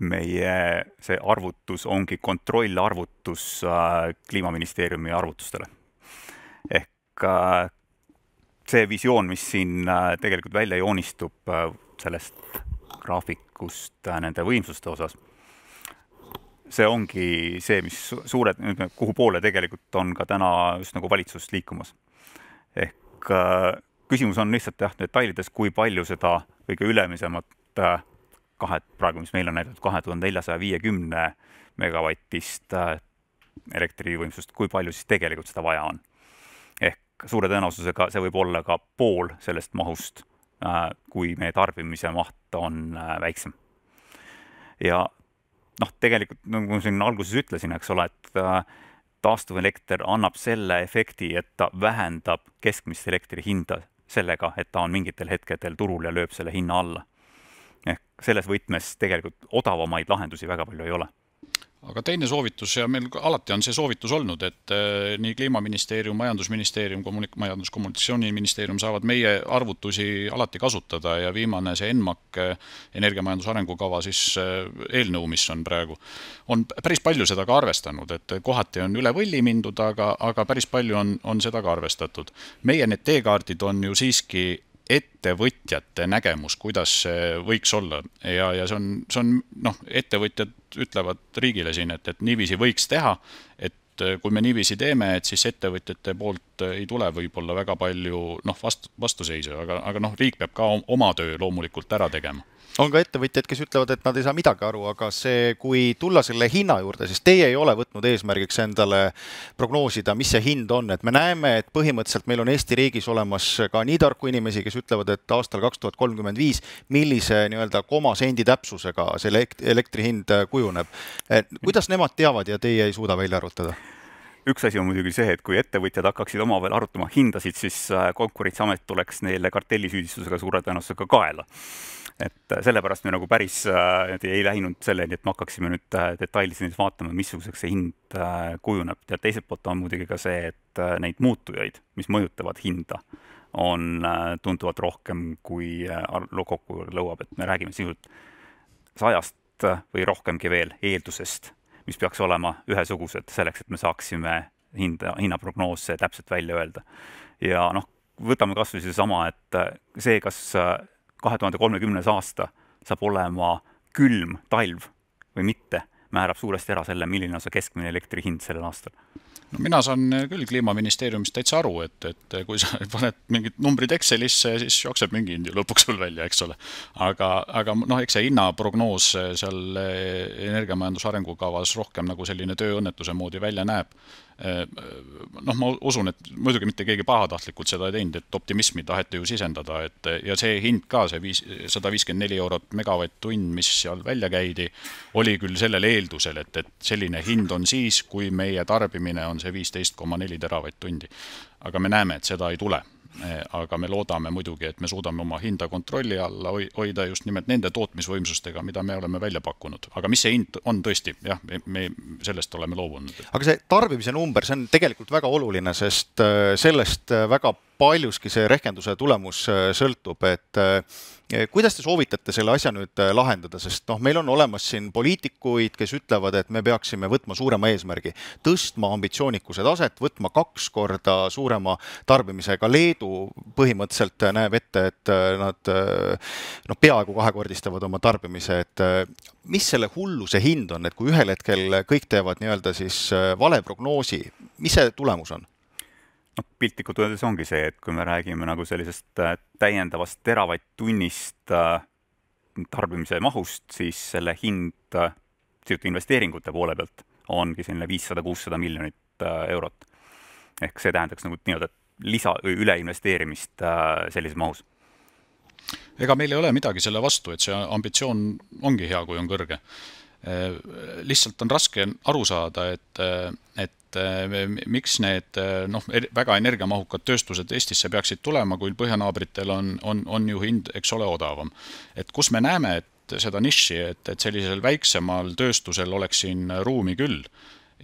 meie see arvutus ongi kontrollarvutus Kliimaministeeriumi arvutustele. Ehk see visioon, mis siin tegelikult välja joonistub sellest graafikust nende võimsuste osas, see ongi see, mis suured, kuhu poole tegelikult on ka täna just nagu valitsus liikumas. Ehk küsimus on lihtsalt detailides, kui palju seda kõige ülemisemat praegu, mis meil on näidatud 2450 megavatist elektrivõimsust, kui palju siis tegelikult seda vaja on. Ehk suure tõenäosusega see võib olla ka pool sellest mahust, kui meie tarbimise maht on väiksem. Ja tegelikult, nagu ma siin alguses ütlesin, eks ole, et taastuvelekter annab selle efekti, et ta vähendab keskmist elektri hinda sellega, et ta on mingitel hetkedel turul ja lööb selle hinna alla. Ehk selles võtmes tegelikult odavamaid lahendusi väga palju ei ole. Aga teine soovitus, ja meil alati on see soovitus olnud, et nii Kliimaministeerium, Majandusministeerium, Kommunikatsiooniministeerium saavad meie arvutusi alati kasutada ja viimane see ENMAK energiamajanduse arengukava siis eelnõu, mis on praegu, on päris palju seda ka arvestanud, et kohati on üle võlli mindud, aga päris palju on seda ka arvestatud. Meie need teekaardid on ju siiski ettevõtjate nägemus, kuidas see võiks olla ja see on ettevõtjad ütlevad riigile siin, et niiviisi võiks teha, et kui me niiviisi teeme, et siis ettevõtjate poolt ei tule võib-olla väga palju vastuseisu, aga riik peab ka oma töö loomulikult ära tegema. On ka ettevõtjad, kes ütlevad, et nad ei saa midagi aru, aga see, kui tulla selle hinna juurde, siis teie ei ole võtnud eesmärgiks endale prognoosida, mis see hind on. Et me näeme, et põhimõtteliselt meil on Eesti riigis olemas ka nii tarku inimesi, kes ütlevad, et aastal 2035, millise komasendi täpsusega see elektri hind kujuneb. Kuidas nemad teavad ja teie ei suuda välja arvutada? Üks asi on muidugi see, et kui ettevõtjad hakkaksid omavahel arutama hindasid, siis Konkurentsiamet tuleks neile kartellisüüdistusega suure tõenäosusega kaela. Et sellepärast me nagu päris ei läinud selleni, et me hakkaksime nüüd detailiselt vaatama, missuguseks see hind kujuneb. Ja teiselt poolt on muidugi ka see, et neid muutujaid, mis mõjutavad hinda, on tuntuvalt rohkem kui kokku lõuab. Et me räägime sisult 100 või rohkemgi veel eeldusest, mis peaks olema ühesugused selleks, et me saaksime hinnaprognoose täpselt välja öelda. Ja võtame kas või see sama, et see, kas 2030. aasta saab olema külm talv või mitte, määrab suuresti ära selle, milline on see keskmine elektri hind sellel aastal. Mina saan küll Kliimaministeeriumist täitsa aru, et kui sa paned mingid numbrid Excelisse, siis jookseb mingi hind lõpuks sul välja, eks ole. Aga eks see hinnaprognoos seal energiamajanduse arengukavas rohkem nagu selline tööõnnetuse moodi välja näeb. Ma usun, et muidugi mitte keegi pahatahtlikult seda ei teinud, et optimismi taheti ju sisendada, ja see hind ka, see 154 eurot megavatt-tund, mis seal välja käidi, oli küll sellel eeldusel, et selline hind on siis, kui meie tarbimine on see 15,4 teravatt-tundi. Aga me näeme, et seda ei tule. Aga me loodame muidugi, et me suudame oma hinda kontrolli alla hoida just nimelt nende tootmisvõimsustega, mida me oleme välja pakkunud. Aga mis see hind on tõesti? Jah, me sellest oleme loobunud. Aga see tarbimise number, see on tegelikult väga oluline, sest sellest väga paljuski see rehkenduse tulemus sõltub, et kuidas te soovitate selle asja nüüd lahendada, sest meil on olemas siin poliitikuid, kes ütlevad, et me peaksime võtma suurema eesmärgi, tõstma ambitsioonikuse taset, võtma 2 korda suurema tarbimisega. Leedu põhimõtteliselt näeb ette, et nad peaaegu 2-kordistavad oma tarbimise, et mis selle hulluse hind on, et kui ühel hetkel kõik teevad siis vale prognoosi, mis see tulemus on? Piltlikult öeldes ongi see, et kui me räägime nagu sellisest täiendavast teravatt-tunnist tarbimise mahust, siis selle hind investeeringute poole pealt ongi selline 500-600 miljonit eurot. Ehk see tähendaks nagu üleinvesteerimist sellises mahus? Ega meil ei ole midagi selle vastu, et see ambitsioon ongi hea, kui on kõrge. Lihtsalt on raske aru saada, et miks need väga energiamahukad tööstused Eestisse peaksid tulema, kui põhjanaabritel on ju hind, eks ole, odavam. Et kus me näeme, et seda niši, et sellisel väiksemal tööstusel oleks siin ruumi küll.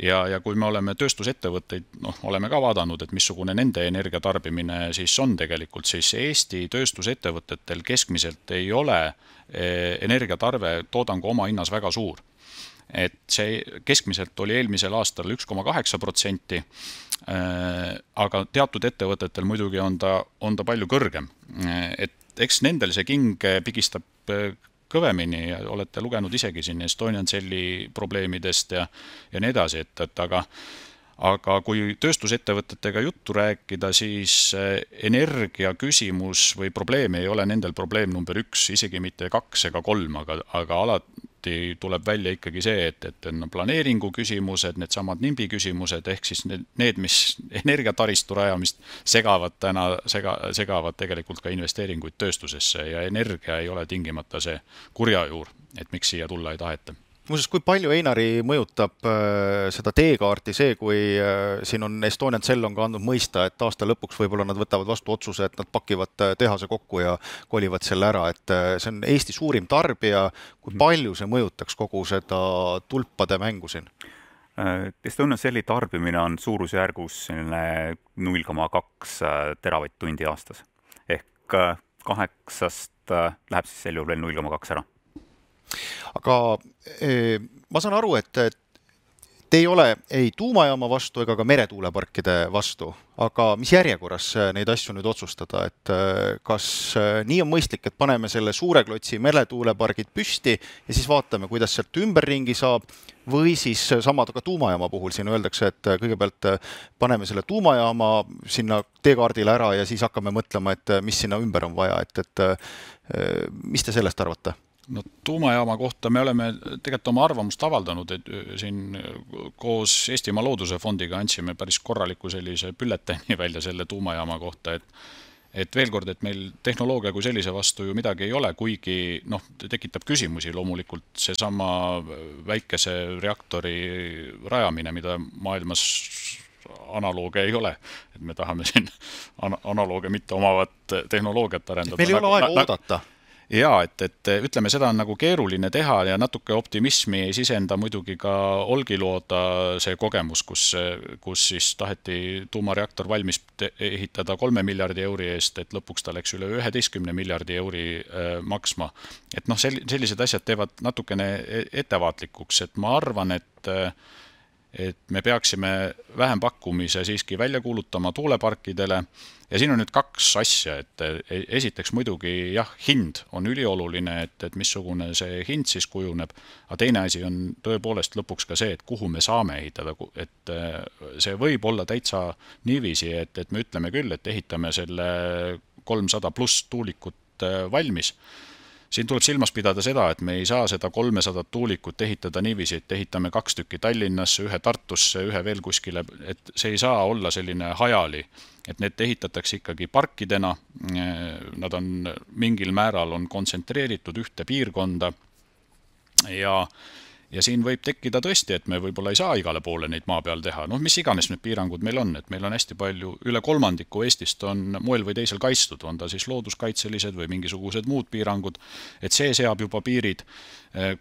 Ja kui me oleme tööstusettevõtteid, oleme ka vaadanud, et missugune nende energiatarbimine siis on tegelikult, siis Eesti tööstusettevõtetel keskmiselt ei ole energiatarve toodangu oma hinnas väga suur. Et see keskmiselt oli eelmisel aastal 1,8%, aga teatud ettevõtetel muidugi on ta palju kõrgem. Et eks nendel see king pigistab kõvemini ja olete lugenud isegi siin Estonian Celli probleemidest ja nii edasi, aga kui tööstusettevõtetega juttu rääkida, siis energia küsimus või probleem ei ole nendel probleem number 1, isegi mitte 2 ega 3, aga alati tuleb välja ikkagi see, et on planeeringu küsimused, need samad NIMBY küsimused, ehk siis need, mis energiataristu rajamist segavad tegelikult ka investeeringuid tööstusesse ja energia ei ole tingimata see kurjajuur, et miks siia tulla ei taheta. Muuseas, kui palju, Einari, mõjutab seda teekaarti see, kui siin on Estonian Cell on ka andnud mõista, et aasta lõpuks võib-olla nad võtavad vastu otsuse, et nad pakivad tehase kokku ja kolivad selle ära, et see on Eesti suurim tarbija, kui palju see mõjutaks kogu seda tulpade mängu siin? Estonian Celli tarbimine on suurusjärgus 0,2 teravatt-tundi aastas. Ehk 8-st läheb siis sel juhul veel 0,2 ära. Aga ma saan aru, et te ei ole ei tuumajaama vastu ega ka meretuuleparkide vastu, aga mis järjekorras neid asju nüüd otsustada, et kas nii on mõistlik, et paneme selle suure klotsi meretuulepargid püsti ja siis vaatame, kuidas sealt ümberringi saab, või siis samad ka tuumajaama puhul siin öeldakse, et kõigepealt paneme selle tuumajaama sinna teekaardile ära ja siis hakkame mõtlema, et mis sinna ümber on vaja, et mis te sellest arvate? No tuumajaama kohta me oleme tegelikult oma arvamust avaldanud, et siin koos Eestimaa Looduse Fondiga andsime päris korraliku sellise bülleteni välja selle tuumajaama kohta, et veel kord, et meil tehnoloogia kui sellise vastu ju midagi ei ole, kuigi tekitab küsimusi loomulikult seesama väikese reaktori rajamine, mida maailmas analooge ei ole, et me tahame siin analooge mitte omavat tehnoloogiat arendada. Meil ei ole aega oodata. Jaa, et ütleme, seda on nagu keeruline teha ja natuke optimismi ei sisenda muidugi ka Olgilooda see kogemus, kus siis taheti tuumareaktor valmis ehitada 3 miljardi euri eest, et lõpuks ta läks üle 11 miljardi euri maksma. Et sellised asjad teevad natukene ettevaatlikuks, et ma arvan, et me peaksime vähempakkumise siiski välja kuulutama tuuleparkidele ja siin on nüüd 2 asja, et esiteks muidugi jah, hind on ülioluline, et missugune see hind siis kujuneb, aga teine asi on tõepoolest lõpuks ka see, et kuhu me saame ehitada, et see võib olla täitsa niiviisi, et me ütleme küll, et ehitame selle 300 pluss tuulikut valmis. Siin tuleb silmas pidada seda, et me ei saa seda 300 tuulikut ehitada niiviisi, et ehitame 2 tükki Tallinnasse, 1 Tartusse, 1 veel kuskile, et see ei saa olla selline hajali, et need ehitatakse ikkagi parkidena, nad on mingil määral on kontsentreeritud ühte piirkonda ja siin võib tekkida tõesti, et me võib-olla ei saa igale poole neid maa peal teha. Mis iganes need piirangud meil on, et meil on hästi palju, üle 3% Eestist on moel või teisel kaitstud, on ta siis looduskaitselised või mingisugused muud piirangud, et see seab juba piirid,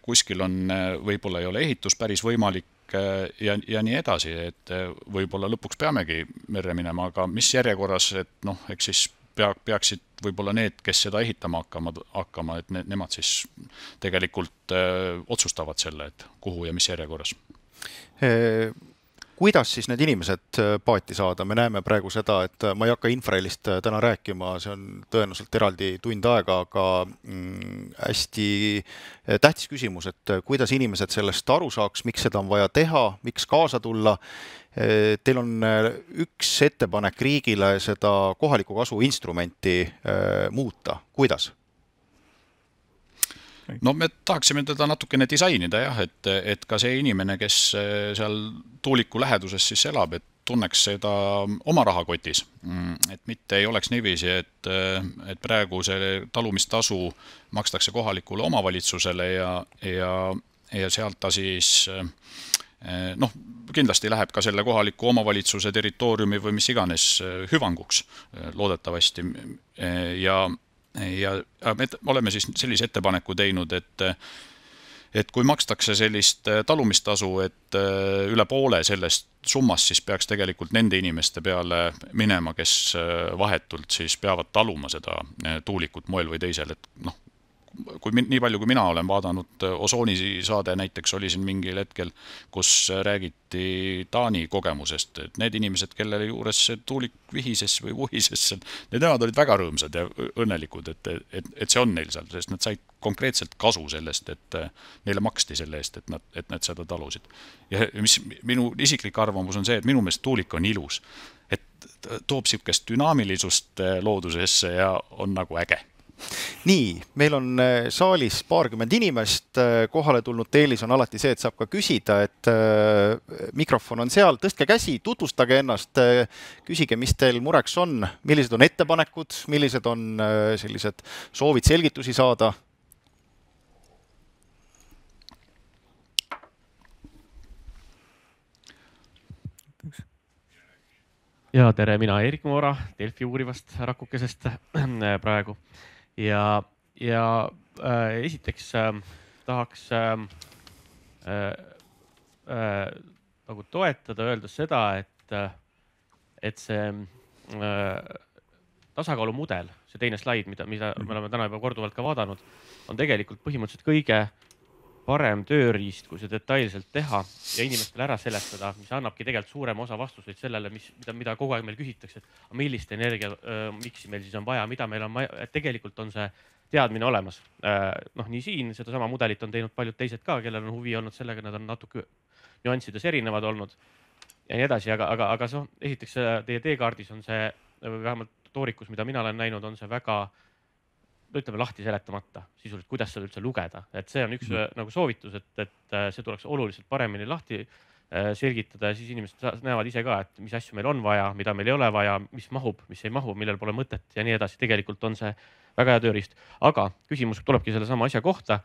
kuskil on, võib-olla ei ole ehitus päris võimalik ja nii edasi, et võib-olla lõpuks peamegi merre minema, aga mis järjekorras, et eks siis peaksid võib-olla need, kes seda ehitama hakkama, et nemad siis tegelikult otsustavad selle, et kuhu ja mis järjekorras. Kuidas siis need inimesed paati saada? Me näeme praegu seda, et ma ei hakka Infrahelist täna rääkima, see on tõenäoliselt eraldi tund aega, aga hästi tähtis küsimus, et kuidas inimesed sellest aru saaks, miks seda on vaja teha, miks kaasa tulla. Teil on üks ettepanek riigile seda kohaliku kasu instrumenti muuta. Kuidas? Me tahaksime teda natukene disainida jah, et ka see inimene, kes seal tuuliku läheduses siis elab, et tunneks seda oma rahakotis, et mitte ei oleks niiviisi, et praegu see talumistasu makstakse kohalikule omavalitsusele ja sealt ta siis kindlasti läheb ka selle kohaliku omavalitsuse territooriumi või mis iganes hüvanguks loodetavasti ja me oleme siis sellise ettepaneku teinud, et kui makstakse sellist talumistasu, et üle poole sellest summast siis peaks tegelikult nende inimeste peale minema, kes vahetult siis peavad taluma seda tuulikut moel või teisel, et nii palju, kui mina olen vaadanud, Osooni saade näiteks oli siin mingil hetkel, kus räägiti Taani kogemusest, et need inimesed, kellele juures see tuulik vihises või vuhises, need nemad olid väga rõõmsad ja õnnelikud, et see on neil seal, sest nad said konkreetselt kasu sellest, et neile maksti selle eest, et nad seda talusid. Ja mis minu isiklik arvamus on see, et minu meelest tuulik on ilus, et toob sihukest dünaamilisust loodusesse ja on nagu äge. Nii, meil on saalis paarkümmend inimest, kohale tulnud eelis on alati see, et saab ka küsida, et mikrofon on seal, tõstke käsi, tutvustage ennast, küsige, mis teil mureks on, millised on ettepanekud, millised on sellised soovid selgitusi saada. Ja tere, mina Eerik Moora, Delfi uurivast rakukesest praegu. Ja esiteks tahaks nagu toetada, öelda seda, et see tasakaalumudel, see teine slaid, mida me oleme täna juba korduvalt ka vaadanud, on tegelikult põhimõtteliselt kõige parem tööriist, kui see detailselt teha ja inimestele ära seletada, mis annabki tegelikult suurema osa vastuseid sellele, mida kogu aeg meil küsitakse, et millist energia miksi meil siis on vaja, mida meil on vaja, et tegelikult on see teadmine olemas. Nii siin seda sama mudelit on teinud paljud teised ka, kellel on huvi olnud sellega, nad on natuke nüanssides erinevad olnud ja nii edasi, aga esiteks teie teekaardis on see, vähemalt toorikus, mida mina olen näinud, on see väga ütleme lahti seletamata sisuliselt, kuidas seda üldse lugeda. Et see on üks nagu soovitus, et see tuleks oluliselt paremini lahti selgitada ja siis inimesed näevad ise ka, et mis asju meil on vaja, mida meil ei ole vaja, mis mahub, mis ei mahu, millel pole mõtet ja nii edasi. Tegelikult on see väga hea tööriist. Aga küsimus tulebki selle sama asja kohta,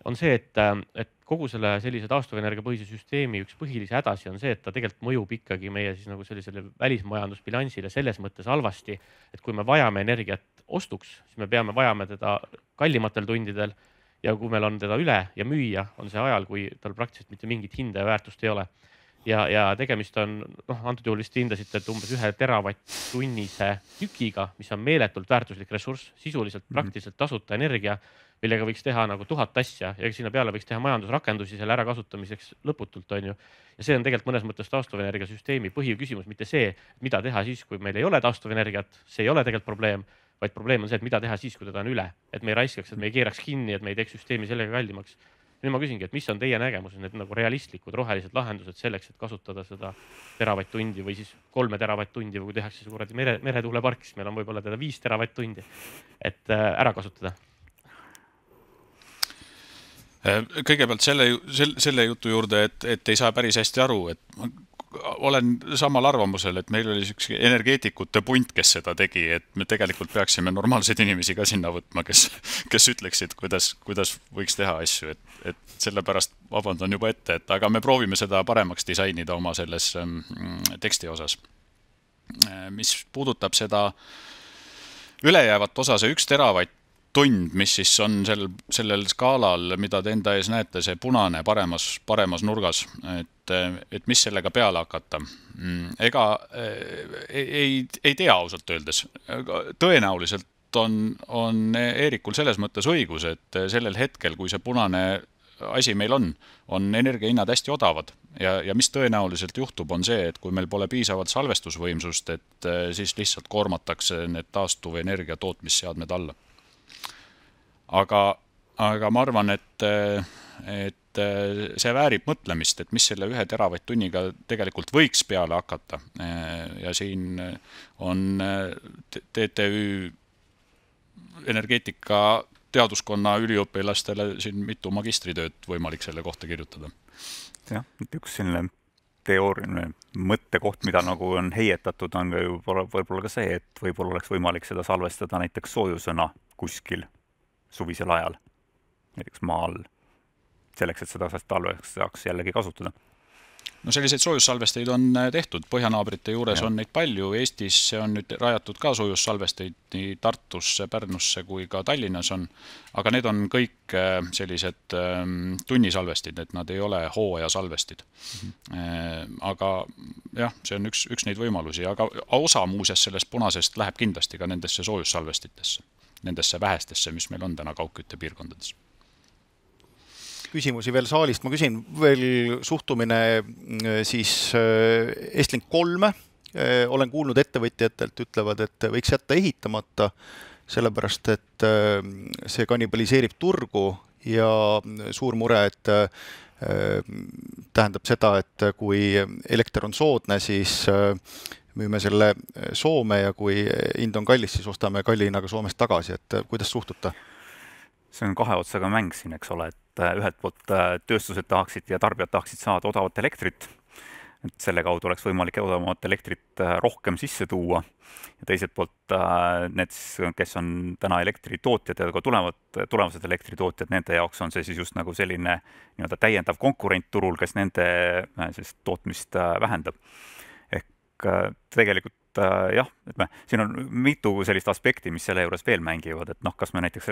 on see, et kogu selle sellise taastuvenergia põhise süsteemi üks põhilisi hädasi on see, et ta tegelikult mõjub ikkagi meie siis nagu sellisele välismajandusbilansile selles mõttes halvasti, et kui me vajame energiat ostuks, siis me vajame teda kallimatel tundidel ja kui meil on teda üle ja müüa, on see ajal, kui tal praktiliselt mitte mingit hinda ja väärtust ei ole. Ja tegemist on, antud juhul vist hindasite, et umbes 1 teravatt-tunnise tükiga, mis on meeletult väärtuslik ressurss, sisuliselt praktiliselt tasuta energia, millega võiks teha nagu 1000 asja ja sinna peale võiks teha majandusrakendusi selle ärakasutamiseks lõputult, on ju. Ja see on tegelikult mõnes mõttes taastuvenergia süsteemi põhiküsimus, mitte see, mida teha siis, kui meil ei ole taastuvenergiat, see ei ole tegelikult probleem, vaid probleem on see, et mida teha siis, kui teda on üle, et me ei raiskaks, et me ei keeraks kinni, et me ei teeks süsteemi sellega kallimaks. Nüüd ma küsingi, et mis on teie nägemus, need nagu realistlikud rohelised lahendused selleks, et kasutada seda teravatt-tundi või siis 3 teravatt-tundi või kui tehakse suured meretuulepark, siis meil on võib-olla teda 5 teravatt-tundi, et ära kasutada. Kõigepealt selle jutu juurde, et ei saa päris hästi aru, et olen samal arvamusel, et meil oli üks energeetikute punt, kes seda tegi, et me tegelikult peaksime normaalseid inimesi ka sinna võtma, kes ütleksid, kuidas võiks teha asju, et sellepärast vabandan juba ette, aga me proovime seda paremaks disainida oma selles teksti osas. Mis puudutab seda ülejäävat osa, see 1 teravatt tund, mis siis on sellel skaalal, mida te enda ees näete, see punane paremas nurgas, et mis sellega peale hakata. Ega ei tea ausalt öeldes. Tõenäoliselt on Eerikul selles mõttes õigus, et sellel hetkel, kui see punane asi meil on energiahinnad hästi odavad ja mis tõenäoliselt juhtub, on see, et kui meil pole piisavalt salvestusvõimsust, et siis lihtsalt koormatakse need taastuv energia tootmisseadmed alla. Aga ma arvan, et see väärib mõtlemist, et mis selle 1 teravatt-tunniga tegelikult võiks peale hakata. Ja siin on TTÜ energeetika teaduskonna üliõpilastele siin mitu magistritööd võimalik selle kohta kirjutada. Jah, üks selline teooriline mõttekoht, mida nagu on heietatud, on ka võib-olla ka see, et võib-olla oleks võimalik seda salvestada näiteks soojusena kuskil suvisel ajal, näiteks maa all, selleks, et seda talveks saaks jällegi kasutada. No selliseid soojussalvesteid on tehtud, põhjanaabrite juures on neid palju, Eestis on nüüd rajatud ka soojussalvesteid nii Tartusse, Pärnusse kui ka Tallinnas on, aga need on kõik sellised tunnisalvestid, et nad ei ole hooajasalvestid. Aga jah, see on üks neid võimalusi, aga osa muuseas sellest punasest läheb kindlasti ka nendesse soojussalvestitesse, nendesse vähestesse, mis meil on täna kaugkütte piirkondades. Küsimusi veel saalist. Ma küsin veel suhtumine siis Estlink 3. Olen kuulnud ettevõtjatelt ütlevad, et võiks jätta ehitamata, sellepärast, et see kannibaliseerib turgu ja suur mure, et tähendab seda, et kui elekter on soodne, siis müüme selle Soome ja kui hind on kallis, siis ostame kallinaga Soomest tagasi. Et kuidas suhtute? See on kahe otsaga mäng siin, eks ole, et ühelt poolt tööstused tahaksid ja tarbijad tahaksid saada odavat elektrit, et selle kaudu oleks võimalik odavamat elektrit rohkem sisse tuua ja teiselt poolt need, kes on täna elektritootjad ja ka tulevased elektritootjad, nende jaoks on see siis just nagu selline nii-öelda täiendav konkurent turul, kes nende tootmist vähendab. Ehk tegelikult jah, et siin on mitu sellist aspekti, mis selle juures veel mängivad, et kas me näiteks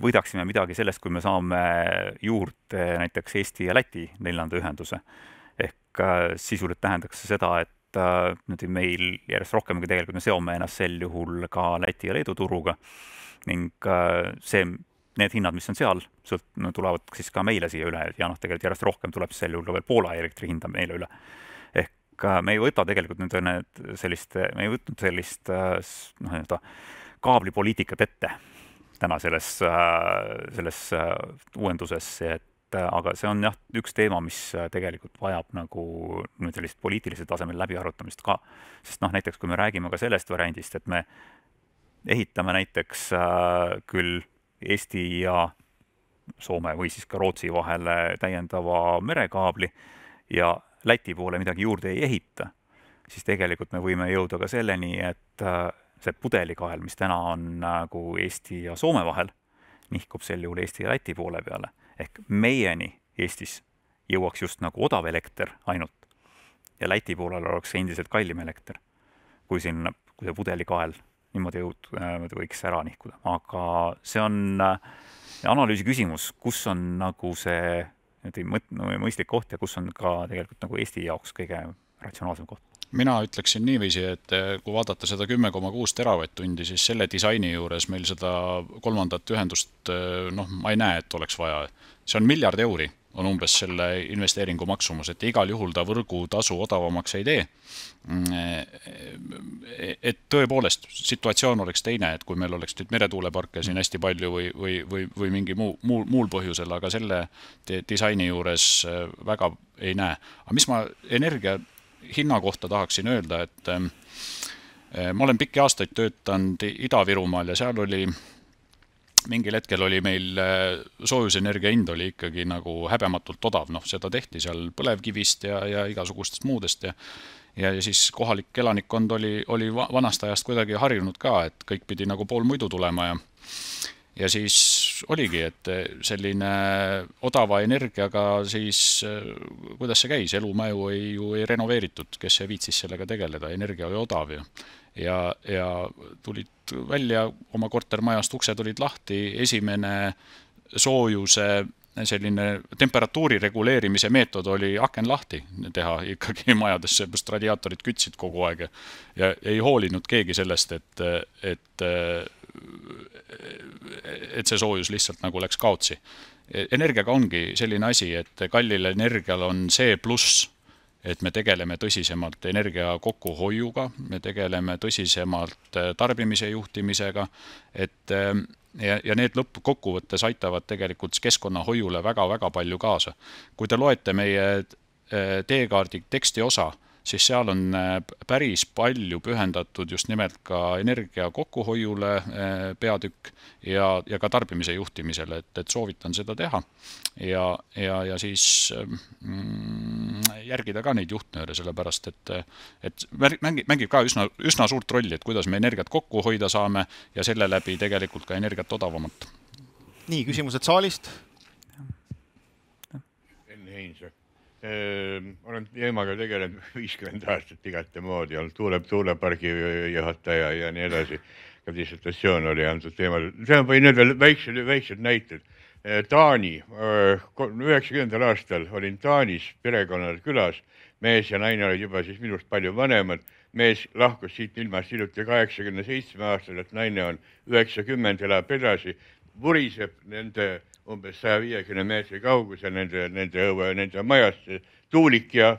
võidaksime midagi sellest, kui me saame juurde näiteks Eesti ja Läti 4. ühenduse. Ehk sisuliselt tähendaks seda, et meil järjest rohkem tegelikult me seome ennast sel juhul ka Läti ja Leedu turuga ning need hinnad, mis on seal, tulevad siis ka meile siia üle ja tegelikult järjest rohkem tuleb sel juhul ka veel Poola elektri hinda meile üle. Me ei võta tegelikult me ei võtnud sellist kaablipoliitikat ette täna selles uuenduses, aga see on jah üks teema, mis tegelikult vajab nagu sellist poliitilisel tasemel läbiarutamist ka. Sest näiteks kui me räägime ka sellest variandist, et me ehitame näiteks küll Eesti ja Soome või siis ka Rootsi vahele täiendava merekaabli ja Läti poole midagi juurde ei ehita, siis tegelikult me võime jõuda ka selleni, et see pudelikael, mis täna on nagu Eesti ja Soome vahel, nihkub sel juhul Eesti ja Läti poole peale. Ehk meieni Eestis jõuaks just nagu odav elekter ainult ja Läti poolel oleks endiselt kallim elekter, kui see pudelikael niimoodi võiks ära nihkuda. Aga see on analüüsi küsimus, kus on nagu see mõistlik koht ja kus on ka tegelikult nagu Eesti jaoks kõige ratsionaalsem koht. Mina ütleksin niiviisi, et kui vaadata seda 10,6 teravatt-tundi, siis selle disaini juures meil seda kolmandat ühendust, ma ei näe, et oleks vaja. See on miljard euri, on umbes selle investeeringu maksumus, et igal juhul ta võrgutasu odavamaks ei tee. Et tõepoolest situatsioon oleks teine, et kui meil oleks nüüd meretuuleparke siin hästi palju või mingi muul põhjusel, aga selle disaini juures väga ei näe. Aga mis ma energia hinna kohta tahaksin öelda, et ma olen pikki aastaid töötanud Ida-Virumaal ja seal oli mingil hetkel oli meil soojusenergia hind oli ikkagi nagu häbematult odav, seda tehti seal põlevkivist ja igasugustest muudest ja siis kohalik elanikkond oli vanast ajast kuidagi harjunud ka, et kõik pidi nagu pool muidu tulema ja siis oligi, et selline odava energiaga siis, kuidas see käis, elumaju ei renoveeritud, kes ei viitsis sellega tegeleda, energia oli odav ja tulid välja oma kortermajast, uksed olid lahti, esimene soojuse selline temperatuuri reguleerimise meetod oli aken lahti teha ikkagi majadesse, sest radiaatorid kütsid kogu aeg ja ei hoolinud keegi sellest, et see soojus lihtsalt nagu läks kaotsi. Energiaga ongi selline asi, et kallil energial on see pluss, et me tegeleme tõsisemalt energia kokkuhoiuga, me tegeleme tõsisemalt tarbimise juhtimisega, ja need lõppkokkuvõttes aitavad tegelikult keskkonnahoiule väga-väga palju kaasa. Kui te loete meie teekaardi teksti osa, siis seal on päris palju pühendatud just nimelt ka energia kokkuhoiule peatükk ja ka tarbimise juhtimisele, et soovitan seda teha. Ja siis järgida ka neid juhtnööre, sellepärast et mängib ka üsna suurt rolli, et kuidas me energiat kokku hoida saame ja selle läbi tegelikult ka energiat odavamat. Nii, küsimused saalist? Enn Heinse. Olen teemaga tegelenud 50 aastat igate moodi, olnud tuulepargi juhataja ja nii edasi. Ka dissertatsioon oli antud teemal. See on võin öelda väiksed näited. Taani, 90. aastal olin Taanis perekonnal külas. Mees ja naine olid juba siis minust palju vanemad. Mees lahkus siit ilmast hiljuti 87 aastal, et naine on 90, elab edasi. Vuriseb nende umbes 150 meetri kaugusel nende majast tuulik ja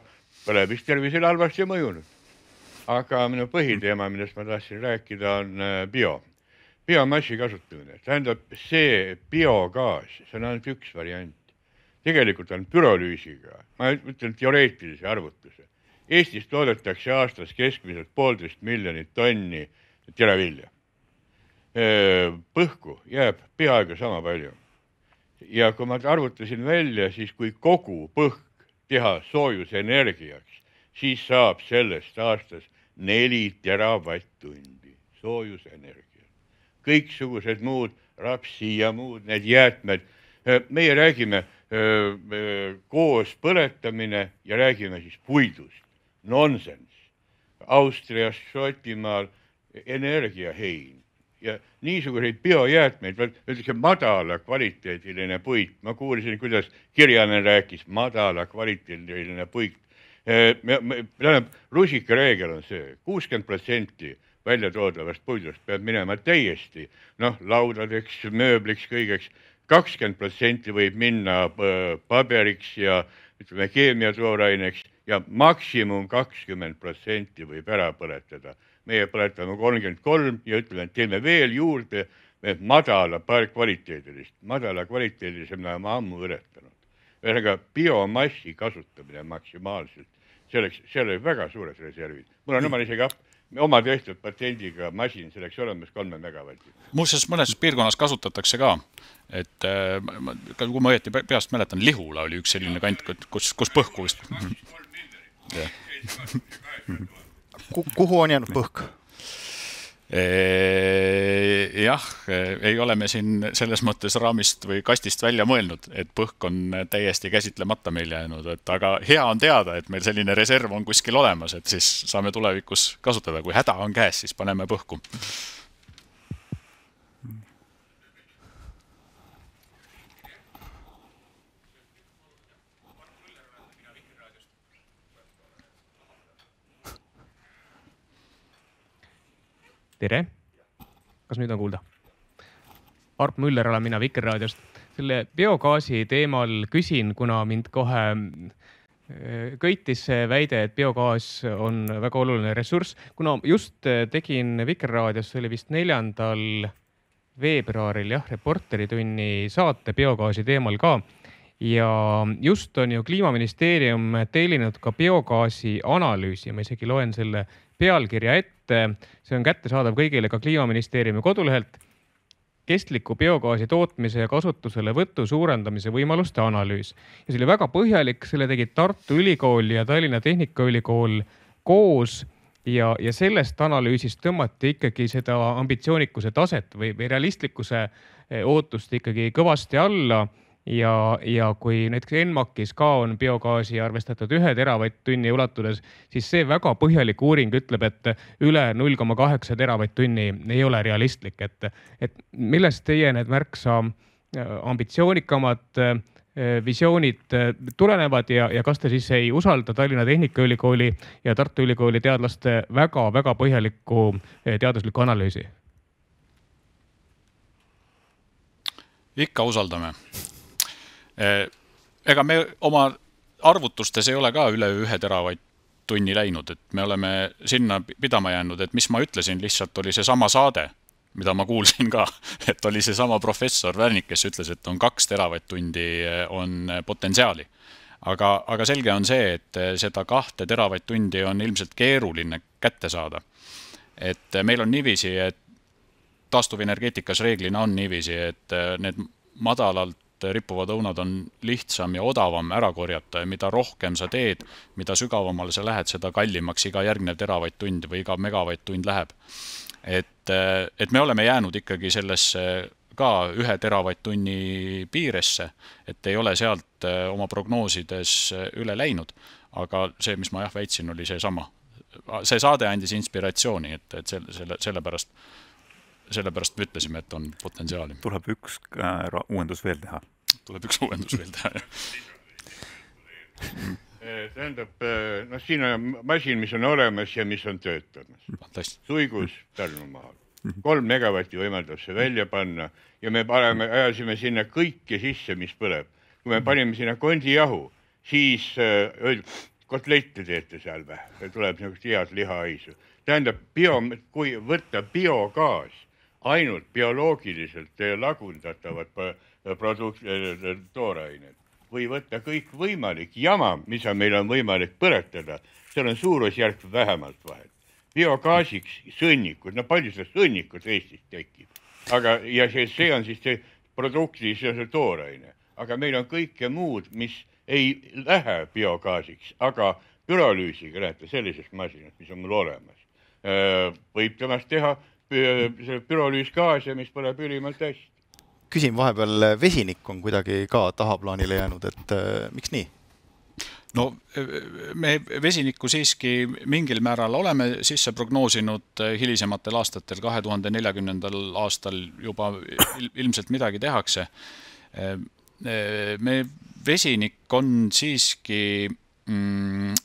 pole vist tervisele halvasti mõjunud. Aga minu põhiteema, millest ma tahtsin rääkida, on biomassi kasutamine. Tähendab, see biogaas, see on ainult üks variant. Tegelikult on pürolüüsiga, ma ütlen teoreetilise arvutuse. Eestis toodetakse aastas keskmiselt 1,5 miljonit tonni teravilja. Põhku jääb peaaegu sama palju. Ja kui ma arvutasin välja, siis kui kogu põhk teha soojusenergiaks, siis saab sellest aastas 4 teravatt-tundi soojusenergia. Kõiksugused muud rapsi ja muud need jäätmed. Meie räägime koos põletamine ja räägime siis puidust. Nonsens. Austrias, Šotimaal energiahein. Ja niisuguseid biojäätmeid, öeldakse madala kvaliteediline puit. Ma kuulisin, kuidas Kirjanen rääkis madala kvaliteediline puit. Rusikareegel on see, 60% välja toodavast puidust peab minema täiesti, laudadeks, mööbliks, kõigeks. 20% võib minna paberiks ja keemiatooraineks ja maksimum 20% võib ära põletada. Meie põletame 33 ja ütleme, et teeme veel juurde madala kvaliteedilist. Madala kvaliteedilise me oleme ammu ületanud. Ühesõnaga biomassi kasutamine maksimaalselt. Seal oli väga suured reservid. Mul on oma tehtud patendiga masin selleks olemas 3 megavatti. Muuseas, mõnes piirkonnas kasutatakse ka, et kui ma õieti peast mäletan, Lihula oli üks selline kant, kus põhku vist. Kuhu on jäänud põhk? Jah, ei ole me siin selles mõttes raamist või kastist välja mõelnud, et põhk on täiesti käsitlemata meil jäänud, aga hea on teada, et meil selline reserv on kuskil olemas, et siis saame tulevikus kasutada. Kui häda on käes, siis paneme põhku. Tere! Kas nüüd on kuulda? Arp Müller olen mina Vikerraadiost. Selle biogaasi teemal küsin, kuna mind kohe köitis see väide, et biogaas on väga oluline ressurss. Kuna just tegin Vikerraadios, see oli vist 4. veebruaril Reporteritunni saate biogaasi teemal ka. Ja just on ju Kliimaministeerium tellinud ka biogaasi analüüsi. Ma isegi loen selle pealkirja ette. See on kättesaadav kõigile ka Kliimaministeeriumi kodulehelt. Kestliku biogaasi tootmise ja kasutusele võttu suurendamise võimaluste analüüs. Ja see oli väga põhjalik, selle tegid Tartu Ülikool ja Tallinna Tehnikaülikool koos ja sellest analüüsist tõmmati ikkagi seda ambitsioonikuse taset või realistlikkuse ootust ikkagi kõvasti alla. Ja kui näiteks Enmakis ka on biogaasi arvestatud 1 teravatt-tunni ulatudes, siis see väga põhjalik uuring ütleb, et üle 0,8 teravatt-tunni ei ole realistlik. Et millest teie need märksa ambitsioonikamad visioonid tulenevad ja kas te siis ei usalda Tallinna Tehnikaülikooli ja Tartu Ülikooli teadlaste väga põhjalikku teaduslikku analüüsi? Ikka usaldame. Ega me oma arvutustes ei ole ka üle 1 teravatt-tunni läinud, et me oleme sinna pidama jäänud, et mis ma ütlesin, lihtsalt oli see sama saade, mida ma kuulsin ka, et oli see sama professor Värnik, kes ütles, et on 2 teravatt-tundi on potentsiaali. Aga selge on see, et seda 2 teravatt-tundi on ilmselt keeruline kätte saada. Et meil on niiviisi, et taastuvenergeetikas reeglina on niiviisi, et need madalalt rippuvad õunad on lihtsam ja odavam ära korjata ja mida rohkem sa teed, mida sügavamale sa lähed, seda kallimaks iga järgnev teravatt-tund või iga megavatt-tund läheb. Et me oleme jäänud ikkagi sellesse ka 1 teravatt-tunni piiresse, et ei ole sealt oma prognoosides üle läinud, aga see, mis ma väitsin, oli see sama. See saade andis inspiratsiooni, et sellepärast ütlesime, et on potentsiaali. Tuleb üks uuendus veel teha. Tähendab, siin on masin, mis on olemas ja mis on töötamas. Suigus Pärnumaal. 3 megavatti võimaldab see välja panna ja me ajasime sinna kõike sisse, mis põleb. Kui me panime sinna kondijahu, siis kotlette teete seal vähe. See tuleb head lihahaisu. Tähendab, kui võtta biogaas, ainult bioloogiliselt lagundatavad toorained või võtta kõik võimalik jama, mis meil on võimalik põletada, seal on suurusjärk vähemalt vahet. Biogaasiks sõnnikud, palju seda sõnnikud Eestis tekib. Ja see on siis see produkti, see tooraine. Aga meil on kõike muud, mis ei lähe biogaasiks, aga pürolüüsiga, näete, sellisest masinast, mis on mul olemas. Võib temast teha pürolüüsgaase, mis põleb ülimalt hästi. Küsin vahepeal, vesinik on kuidagi ka tahaplaanile jäänud, et miks nii? No me vesinikku siiski mingil määral oleme sisse prognoosinud hilisematel aastatel, 2040. aastal juba ilmselt midagi tehakse. Vesinik on siiski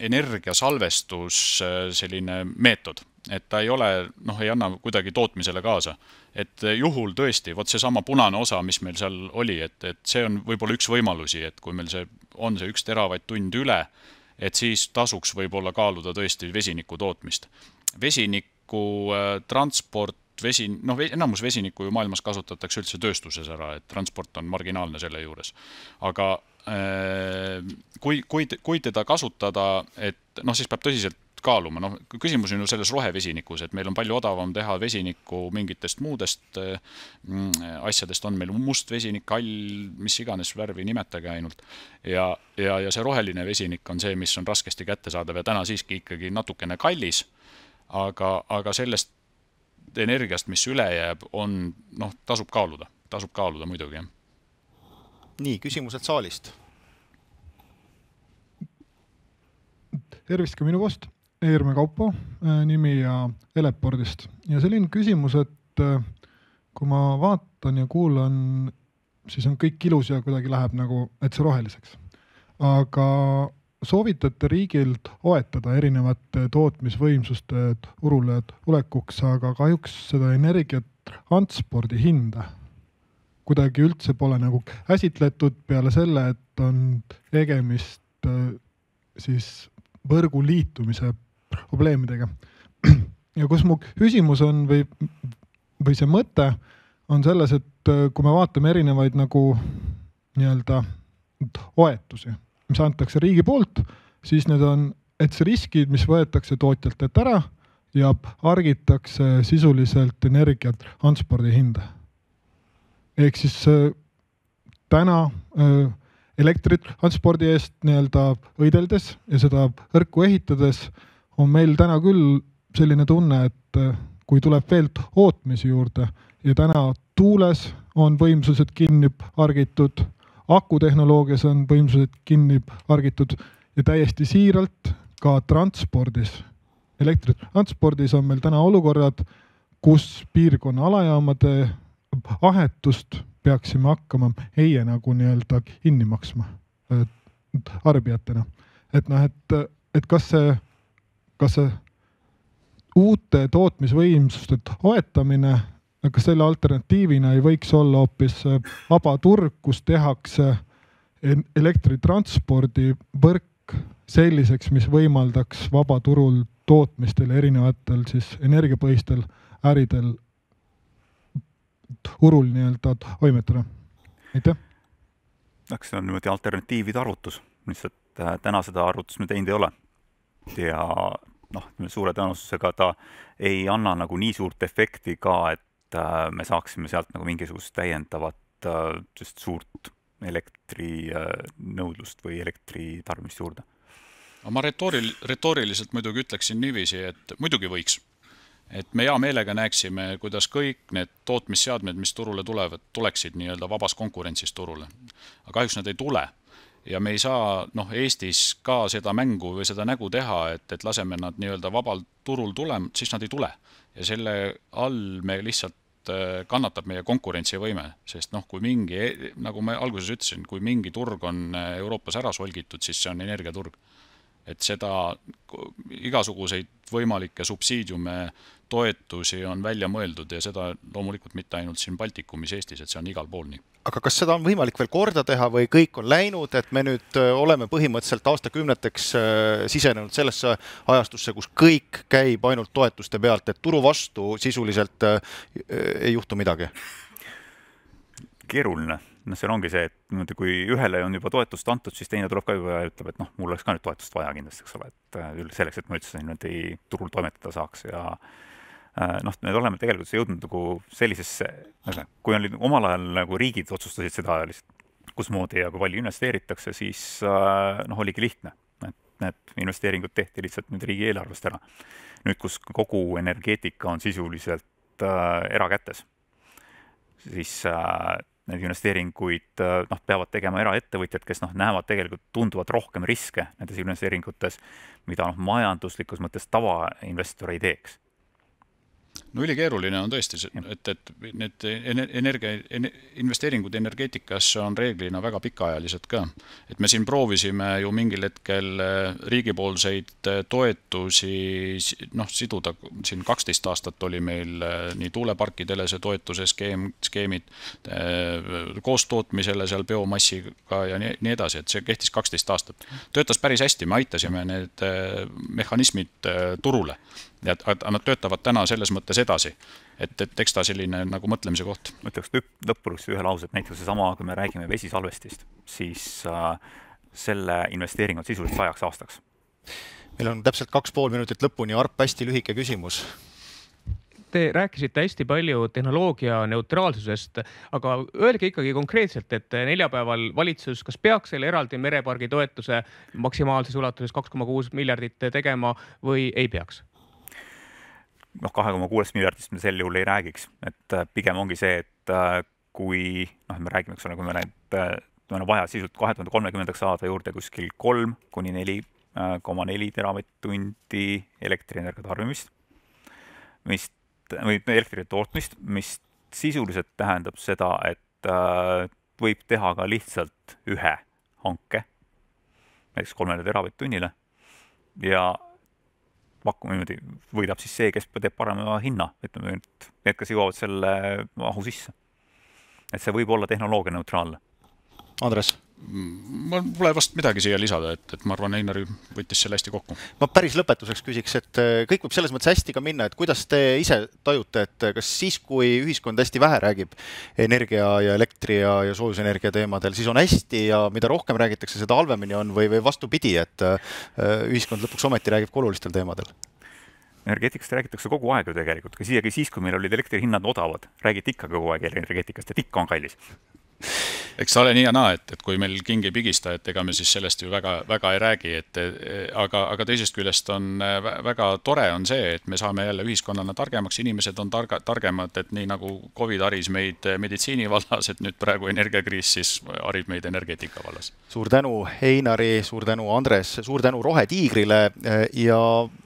energiasalvestus selline meetod, et ta ei ole, ei anna kuidagi tootmisele kaasa. Et juhul tõesti, see sama punane osa, mis meil seal oli, et see on võib-olla üks võimalusi, et kui meil on see 1 teravatt-tund üle, et siis tasuks võib-olla kaaluda tõesti vesiniku tootmist. Vesiniku transport, enamus vesiniku ju maailmas kasutatakse üldse tööstuses ära, et transport on marginaalne selle juures. Aga kui teda kasutada, et siis peab tõsiselt kaaluma. Küsimus on ju selles rohevesinikus, et meil on palju odavam teha vesinikku mingitest muudest asjadest, on meil must vesinik, hall, mis iganes värvi nimetage ainult. Ja see roheline vesinik on see, mis on raskesti kättesaadav ja täna siiski ikkagi natukene kallis, aga sellest energiast, mis üle jääb, tasub kaaluda muidugi. Nii, küsimused saalist. Tervist ka minu post. Eerme Kaupo nimi ja Elepordist. Ja selline küsimus, et kui ma vaatan ja kuulan, siis on kõik ilus ja kuidagi läheb et see roheliseks. Aga soovitate riigilt oetada erinevate tootmisvõimsuste turule tulekuks, aga kahjuks seda energiatranspordi hinda kuidagi üldse pole käsitletud peale selle, et on tegemist siis võrgu liitumise probleemidega. Ja kus mu küsimus on või see mõte on selles, et kui me vaatame erinevaid oetusi, mis antakse riigi poolt, siis need on, et see riskid, mis võetakse tootjalt ära ja argitakse sisuliselt energiatranspordi hinda. Ehk siis täna elektritranspordi eest õideldes ja seda võrku ehitades on meil täna küll selline tunne, et kui tuleb veel tootmisi juurde ja täna tuules on võimsused kinni argitud, akutehnoloogias on võimsused kinni argitud ja täiesti siiralt ka transpordis. Elektritranspordis on meil täna olukorrad, kus piirkonna alajaamade ahetust peaksime hakkama kinni maksma tarbijatena. Et kas see uute tootmisvõimsuste toetamine, kas selle alternatiivina ei võiks olla hoopis vaba turg, kus tehakse elektritranspordi võrk selliseks, mis võimaldaks vaba turul tootmistel erinevatel siis energiapõhistel äridel turul toimetada. Aitäh! See on niimoodi alternatiivide arvutus, lihtsalt täna seda arvutust me teinud ei ole. Ja suure tõenäosusega ta ei anna nii suurt efekti ka, et me saaksime sealt mingisugust täiendavat suurt elektrinõudlust või elektritarbimist juurde. Ma retooriliselt muidugi ütleksin niiviisi, et muidugi võiks. Et me hea meelega näeksime, kuidas kõik need tootmisseadmed, mis turule tulevad, tuleksid nii-öelda vabas konkurentsis turule. Aga kahjuks nad ei tule. Ja me ei saa Eestis ka seda mängu või seda nägu teha, et laseme nad nii-öelda vabal turul tulema, siis nad ei tule. Ja selle all me lihtsalt kannatab meie konkurentsivõime, sest kui mingi, nagu ma alguses ütlesin, kui mingi turg on Euroopas ära solgitud, siis see on energiaturg. Et seda igasuguseid võimalikke subsiidiume, toetusi on välja mõeldud ja seda loomulikult mitte ainult siin Baltikumis Eestis, et see on igal pool nii. Aga kas seda on võimalik veel korda teha või kõik on läinud, et me nüüd oleme põhimõtteliselt aastakümneteks sisenenud sellesse ajastusse, kus kõik käib ainult toetuste pealt, et turu vastu sisuliselt ei juhtu midagi? Keeruline. See ongi see, et kui ühele on juba toetust antud, siis teine tuleb ka juba ja ütleb, et mul oleks ka nüüd toetust vaja kindlasti, eks ole, et selleks, et ma üldse niimoodi turul toimetada saaks ja me oleme tegelikult jõudnud nagu sellisesse, kui oli omal ajal nagu riigid otsustasid seda, kus moodi ja kui palju investeeritakse, siis oligi lihtne. Need investeeringud tehti lihtsalt nüüd riigi eelarvest ära. Nüüd, kus kogu energeetika on sisuliselt erakätes, siis need investeeringuid peavad tegema eraettevõtjad, kes näevad tegelikult tunduvat rohkem riske nendes investeeringutes, mida majanduslikus mõttes tavainvestor ei teeks. No ülikeeruline on tõesti, et need investeeringud energeetikasse on reeglina väga pikaajalised ka. Et me siin proovisime ju mingil hetkel riigipoolseid toetusi siduda. Siin 12 aastat oli meil nii tuuleparkidele see toetuse skeemid, koostootmisele seal biomassiga ja nii edasi, et see kehtis 12 aastat. Töötas päris hästi, me aitasime need mehhanismid turule. Ja nad töötavad täna selles mõttes edasi, et eks ta selline nagu mõtlemise koht. Ma ütleks lõppuruks ühe lause, et näiteks seesama, kui me räägime vesisalvestist, siis selle investeering on sisuliselt 100 aastaks. Meil on täpselt 2,5 minutit lõpuni, Arp, hästi lühike küsimus. Te rääkisite hästi palju tehnoloogia neutraalsusest, aga öelge ikkagi konkreetselt, et neljapäeval valitsus kas peaks selle eraldi merepargi toetuse maksimaalses ulatuses 2,6 miljardit tegema või ei peaks? 2,6 miljardist me sel juhul ei räägiks, et pigem ongi see, et kui me räägime, kui me on vaja sisult 2030 saada juurde kuskil 3–4,4 teravatt-tundi elektrienergia tarbimist, või elektri tootmist, mis sisuliselt tähendab seda, et võib teha ka lihtsalt ühe hanke, näiteks 3 teravatt-tunnile ja pakkuma niimoodi võidab siis see, kes teeb parema hinna, ütleme, need, kes jõuavad selle mahu sisse. Et see võib olla tehnoloogia neutraalne. Andres? Ma pole vast midagi siia lisada, et ma arvan, Einari võttis selle hästi kokku. Ma päris lõpetuseks küsiks, et kõik võib selles mõttes hästi ka minna, et kuidas te ise tajute, et kas siis, kui ühiskond hästi vähe räägib energia ja elektri ja soojusenergia teemadel, siis on hästi ja mida rohkem räägitakse, seda halvemini on või vastupidi, et ühiskond lõpuks ometi räägib olulistel teemadel? Energeetikast räägitakse kogu aeg ju tegelikult, ka siis, kui meil olid elektrihinnad odavad, räägiti ikka kogu aeg energeetikast, et ikka on kallis. Eks ta ole nii ja naa, et kui meil king ei pigista, et ega me siis sellest ju väga ei räägi, aga teisest küljest on väga tore on see, et me saame jälle ühiskonnana targemaks, inimesed on targemad, et nii nagu COVID haris meid meditsiini vallas, et nüüd praegu energiakriis siis harib meid energeetika vallas. Suur tänu Einari, suur tänu Andres, suur tänu Rohetiigrile ja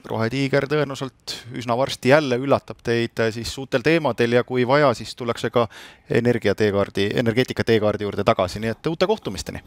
Rohetiiger tõenäoliselt üsna varsti jälle üllatab teid siis uutel teemadel ja kui vaja, siis tullakse ka energeetika teekaardi juurde tagasi, nii et uute kohtumisteni!